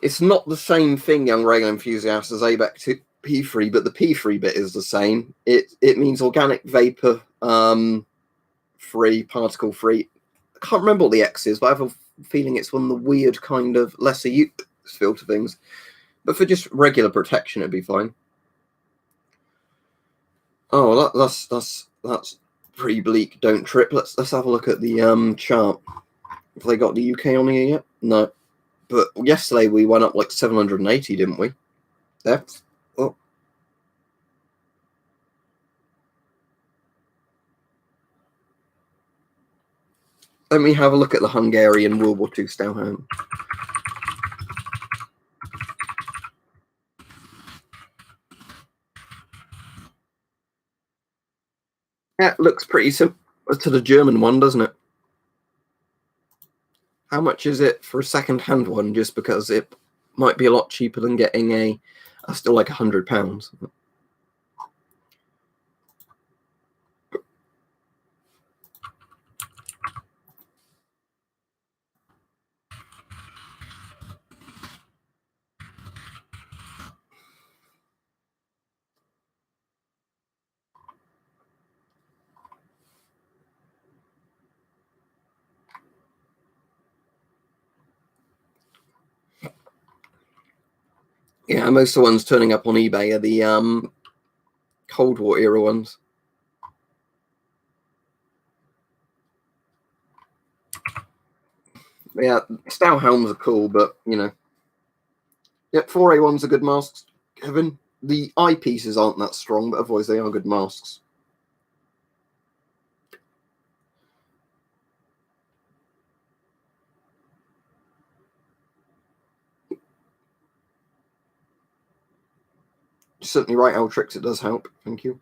It's not the same thing, young Rail enthusiast, as ABEC P3, but the P3 bit is the same. It means organic vapor free, particle free. I can't remember what the X is, but I have a feeling it's one of the weird kind of lesser use filter things. But for just regular protection, it'd be fine. Oh, that's pretty bleak. Don't trip. Let's have a look at the chart. Have they got the UK on here yet? No. But yesterday we went up like 780, didn't we? There. Oh. Let me have a look at the Hungarian World War II style home. Yeah, it looks pretty similar to the German one, doesn't it? How much is it for a second-hand one? Just because it might be a lot cheaper than getting a still like £100. Yeah, most of the ones turning up on eBay are the Cold War era ones. Yeah, style helms are cool, but you know. Yep, 4A1s are good masks, Kevin. The eyepieces aren't that strong, but otherwise they are good masks. You're certainly right, Altrix, it does help. Thank you.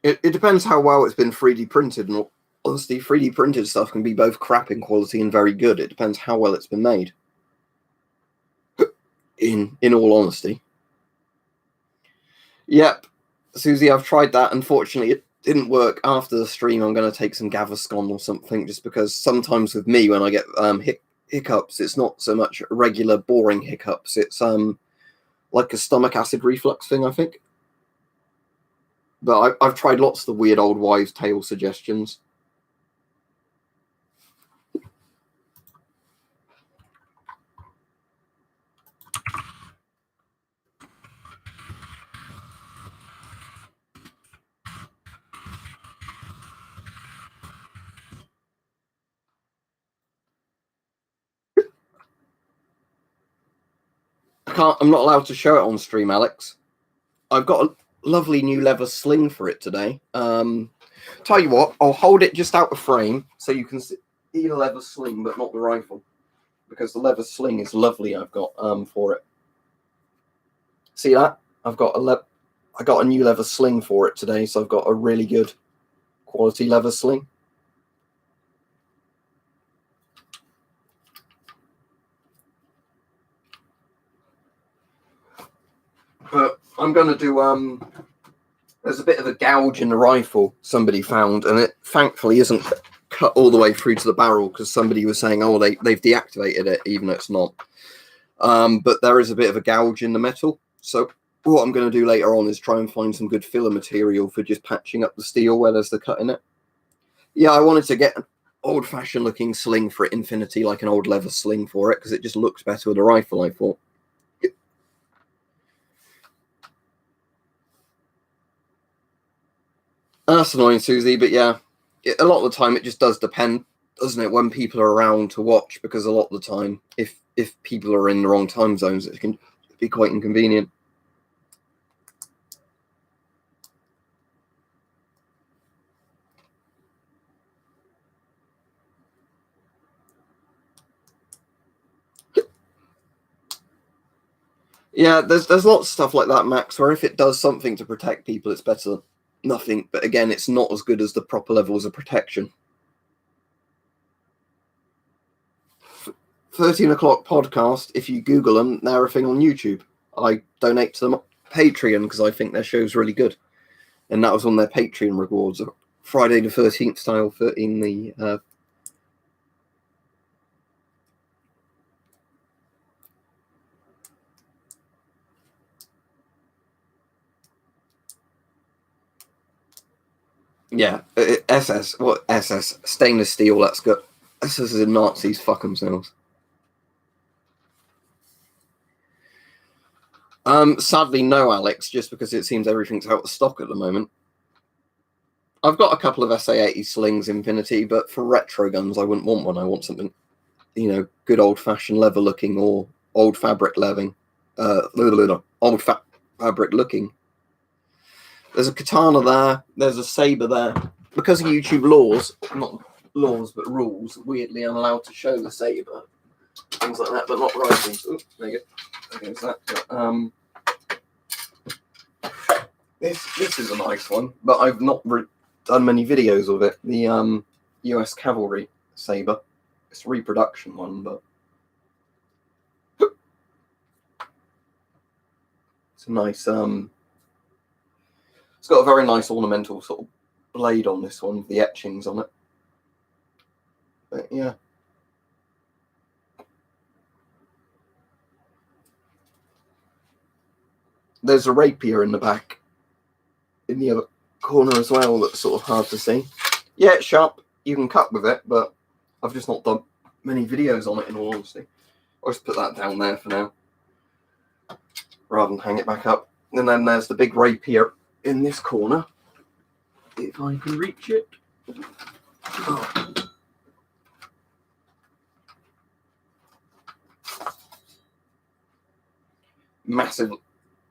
It depends how well it's been 3D printed, and honestly, 3D printed stuff can be both crap in quality and very good. It depends how well it's been made. In all honesty. Yep, Susie, I've tried that. Unfortunately, it didn't work. After the stream, I'm going to take some Gaviscon or something, just because sometimes with me, when I get hiccups, it's not so much regular boring hiccups. It's like a stomach acid reflux thing, I think. But I've tried lots of the weird old wives' tale suggestions. I'm not allowed to show it on stream, Alex. I've got a lovely new leather sling for it today. Tell you what, I'll hold it just out of frame so you can see the leather sling, but not the rifle, because the leather sling is lovely. I've got for it. See that? I got a new leather sling for it today, so I've got a really good quality leather sling. But I'm going to do there's a bit of a gouge in the rifle somebody found, and it thankfully isn't cut all the way through to the barrel, because somebody was saying, oh, they've deactivated it, even though it's not. but there is a bit of a gouge in the metal. So what I'm going to do later on is try and find some good filler material for just patching up the steel where there's the cut in it. Yeah, I wanted to get an old-fashioned looking sling for it, Infinity, like an old leather sling for it, because it just looks better with a rifle, I thought. That's annoying, Susie, but yeah, a lot of the time it just does depend, doesn't it, when people are around to watch, because a lot of the time, if people are in the wrong time zones, it can be quite inconvenient. Yeah, there's lots of stuff like that, Max, where if it does something to protect people, it's better than nothing. But again, it's not as good as the proper levels of protection. 13 o'clock podcast, if you Google them, they're a thing on YouTube. I donate to them on Patreon because I think their show's really good. And that was on their Patreon rewards. Friday the 13th style 13, the yeah, SS, what SS? Stainless steel, that's good. SS is in Nazis, fuck themselves. Sadly, no, Alex, just because it seems everything's out of stock at the moment. I've got a couple of SA-80 slings, Infinity, but for retro guns, I wouldn't want one. I want something, good old-fashioned leather looking or old fabric leving. Old fabric looking. There's a katana there. There's a saber there. Because of YouTube laws, not laws, but rules, weirdly, I'm allowed to show the saber. Things like that, but not rifles. Oh, there you go. There goes that. But, this is a nice one, but I've not done many videos of it. The US Cavalry saber. It's a reproduction one, but it's a nice. It's got a very nice ornamental sort of blade on this one, the etchings on it. But yeah. There's a rapier in the back, in the other corner as well, that's sort of hard to see. Yeah, it's sharp. You can cut with it, but I've just not done many videos on it, in all honesty. I'll just put that down there for now, rather than hang it back up. And then there's the big rapier in this corner, if I can reach it. Oh.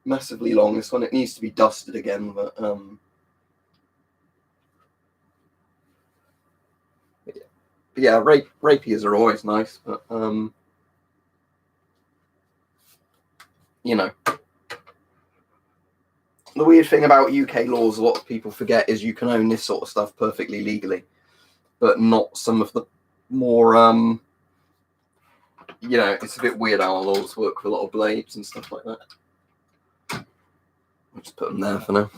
Massively long, this one. It needs to be dusted again, but yeah, rapiers are always nice, but the weird thing about UK laws, a lot of people forget, is you can own this sort of stuff perfectly legally, but not some of the more it's a bit weird how our laws work with a lot of blades and stuff like that. I'll just put them there for now.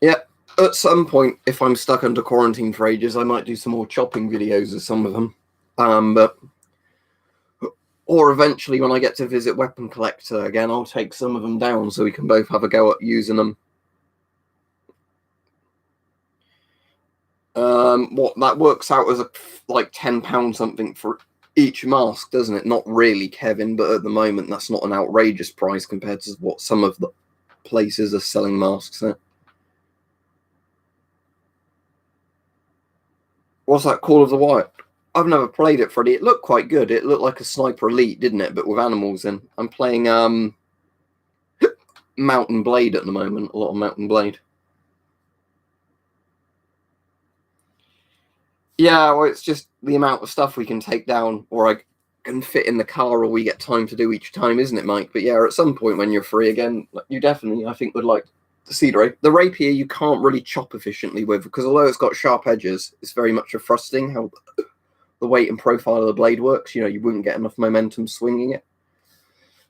Yeah, at some point, if I'm stuck under quarantine for ages, I might do some more chopping videos of some of them. Or eventually, when I get to visit Weapon Collector again, I'll take some of them down so we can both have a go at using them. What that works out as like £10 something for each mask, doesn't it? Not really, Kevin, but at the moment that's not an outrageous price compared to what some of the places are selling masks at. What's that, Call of the Wild? I've never played it, Freddie. It looked quite good. It looked like a Sniper Elite, didn't it? But with animals in. I'm playing Mountain Blade at the moment. A lot of Mountain Blade. Yeah, well, it's just the amount of stuff we can take down, or I can fit in the car, or we get time to do each time, isn't it, Mike? But yeah, at some point when you're free again, you definitely, I think, would like to see the rapier. You can't really chop efficiently with, because although it's got sharp edges, it's very much a thrusting. How the weight and profile of the blade works. You know, you wouldn't get enough momentum swinging it.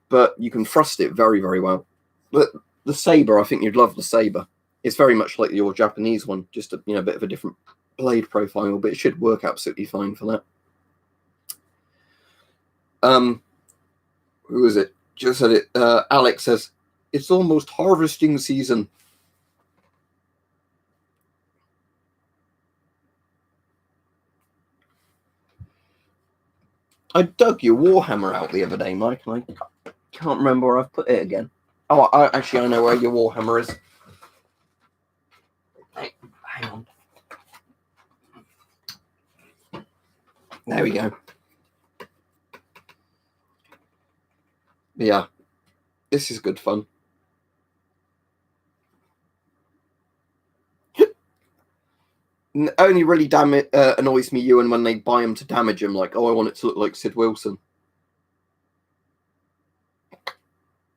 But you can thrust it very, very well. But the saber, I think you'd love the saber. It's very much like your Japanese one, just a bit of a different blade profile, but it should work absolutely fine for that. Who is it? Just said it. Alex says, it's almost harvesting season. I dug your Warhammer out the other day, Mike, and I can't remember where I've put it again. Oh, actually, I know where your Warhammer is. Hey, hang on. There we go. Yeah, this is good fun. Only really annoys me, Ewan, when they buy them to damage them. Like, oh, I want it to look like Sid Wilson.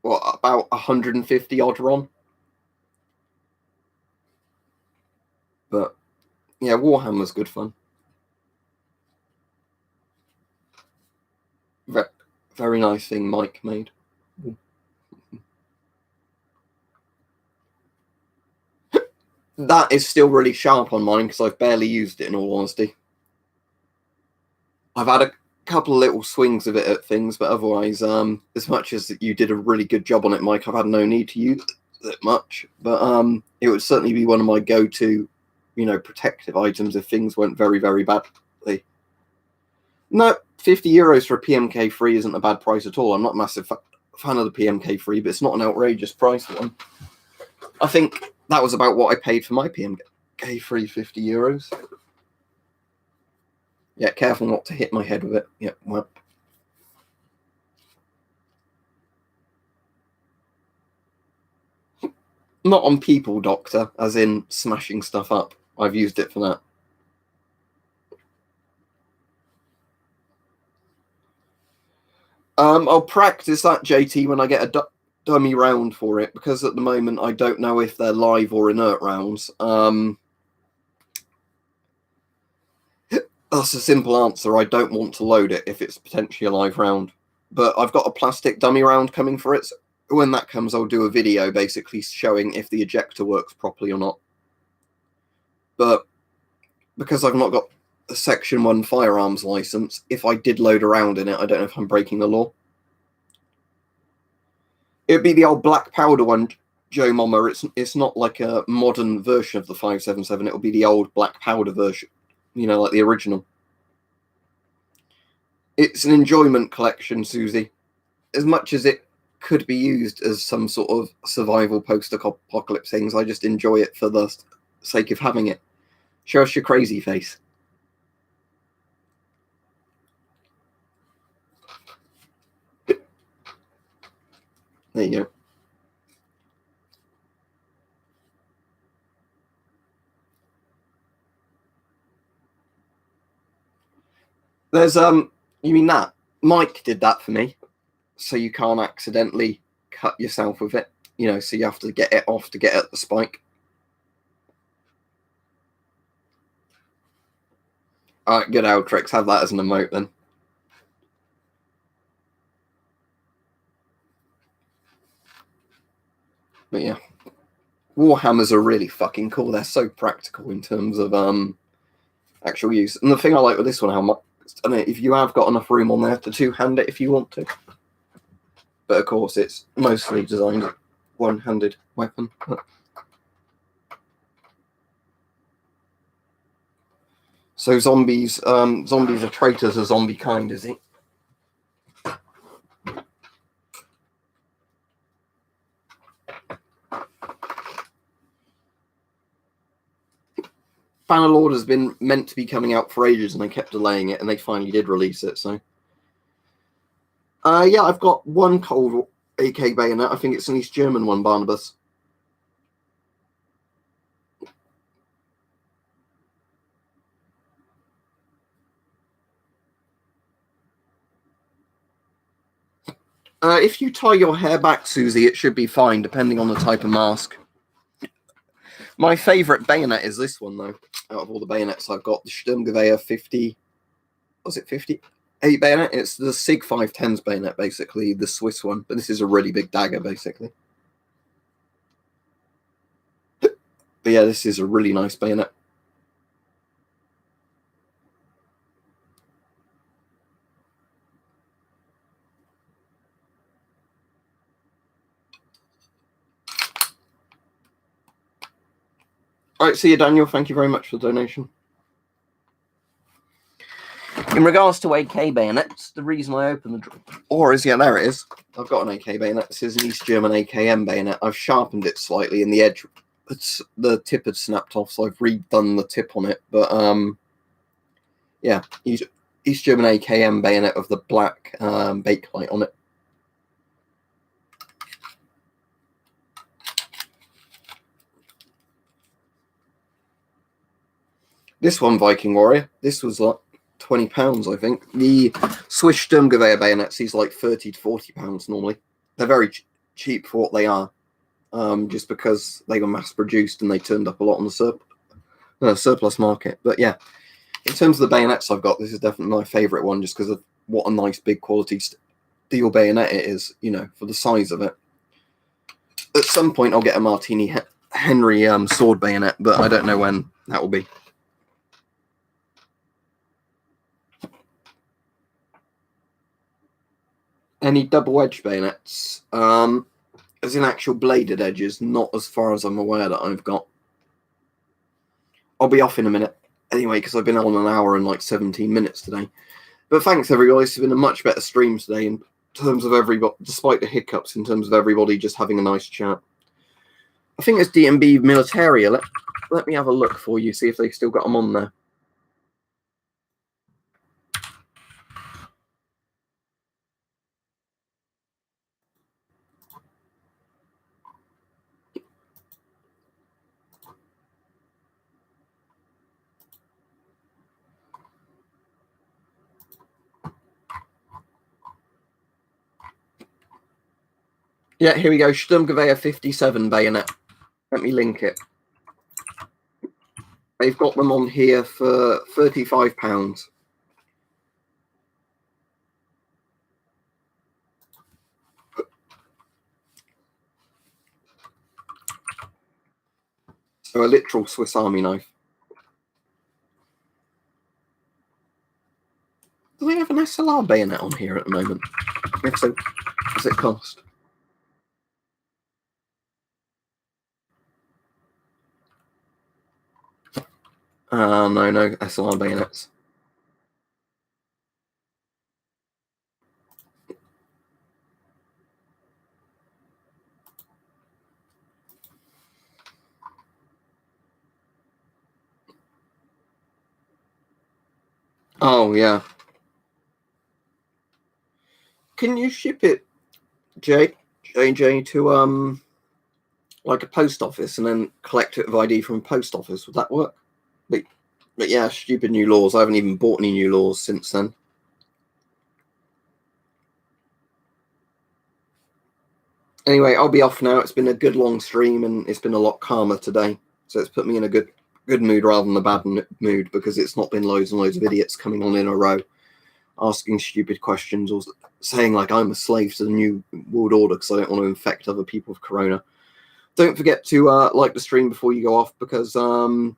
What, about 150 odd RON? But yeah, Warhammer's good fun. Very nice thing Mike made. That is still really sharp on mine because I've barely used it, in all honesty. I've had a couple of little swings of it at things, but otherwise, as much as you did a really good job on it, Mike, I've had no need to use it much. But it would certainly be one of my go-to, protective items if things went very, very badly. No, €50 for a PMK-3 isn't a bad price at all. I'm not a massive fan of the PMK-3, but it's not an outrageous price for one. I think that was about what I paid for my PMK-3, €50. Yeah, careful not to hit my head with it. Yeah, well. Not on people, Doctor, as in smashing stuff up. I've used it for that. I'll practice that, JT, when I get a dummy round for it, because at the moment I don't know if they're live or inert rounds. That's a simple answer. I don't want to load it if it's potentially a live round. But I've got a plastic dummy round coming for it. So when that comes, I'll do a video basically showing if the ejector works properly or not. But because I've not got a Section 1 firearms license, if I did load a round in it, I don't know if I'm breaking the law. It would be the old black powder one, Joe Mama. It's not like a modern version of the 5.77. It'll be the old black powder version, like the original. It's an enjoyment collection, Susie. As much as it could be used as some sort of survival post-apocalypse things, I just enjoy it for the sake of having it. Show us your crazy face. There you go. There's you mean that? Mike did that for me, so you can't accidentally cut yourself with it. So you have to get it off to get at the spike. Alright, good Altrix, have that as an emote then. But yeah, Warhammers are really fucking cool. They're so practical in terms of actual use. And the thing I like with this one, how much, if you have got enough room on there to two-hand it if you want to. But of course, it's mostly designed as one-handed weapon. So zombies are traitors of zombie kind, is it? Bannerlord has been meant to be coming out for ages, and they kept delaying it, and they finally did release it. So, yeah, I've got one cold AK bayonet. I think it's an East German one, Barnabas. If you tie your hair back, Susie, it should be fine, depending on the type of mask. My favourite bayonet is this one, though. Out of all the bayonets I've got, the Sturmgewehr 50. was it 58 bayonet? It's the SIG 510's bayonet, basically, the Swiss one. But this is a really big dagger, basically. But yeah, this is a really nice bayonet. All right, see you, Daniel. Thank you very much for the donation. In regards to AK bayonets, the reason I opened the drawer is, yeah, there it is. I've got an AK bayonet. This is an East German AKM bayonet. I've sharpened it slightly, and the edge, the tip had snapped off, so I've redone the tip on it. But yeah, East German AKM bayonet with the black bakelite on it. This one, Viking Warrior, this was like £20, I think. The Swiss Sturmgewehr bayonets, these like £30 to £40 normally. They're very cheap for what they are, just because they were mass produced and they turned up a lot on the surplus market. But yeah, in terms of the bayonets I've got, this is definitely my favourite one, just because of what a nice big quality steel bayonet it is, you know, for the size of it. At some point I'll get a Martini Henry sword bayonet, but I don't know when that will be. Any double-edged bayonets? As in actual bladed edges, not as far as I'm aware that I've got. I'll be off in a minute anyway, because I've been on an hour and like 17 minutes today. But thanks, everybody. It's been a much better stream today in terms of everybody, despite the hiccups, in terms of everybody just having a nice chat. I think it's DMB Militaria. Let me have a look for you, see if they've still got them on there. Yeah, here we go. Sturmgewehr 57 bayonet. Let me link it. They've got them on here for £35. So a literal Swiss Army knife. Do they have an SLR bayonet on here at the moment? If so, does it cost? No SLR bayonets. Oh, yeah. Can you ship it, JJ, to like a post office and then collect it with ID from a post office? Would that work? But yeah, stupid new laws. I haven't even bought any new laws since then. Anyway, I'll be off now. It's been a good long stream and it's been a lot calmer today. So it's put me in a good mood rather than a bad mood, because it's not been loads and loads of idiots coming on in a row asking stupid questions or saying like I'm a slave to the new world order because I don't want to infect other people with corona. Don't forget to like the stream before you go off, because I'll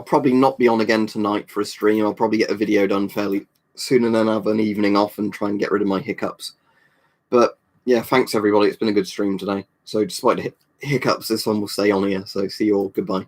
probably not be on again tonight for a stream. I'll probably get a video done fairly soon and then have an evening off and try and get rid of my hiccups. But yeah, thanks everybody. It's been a good stream today. So despite the hiccups, this one will stay on here. So see you all. Goodbye.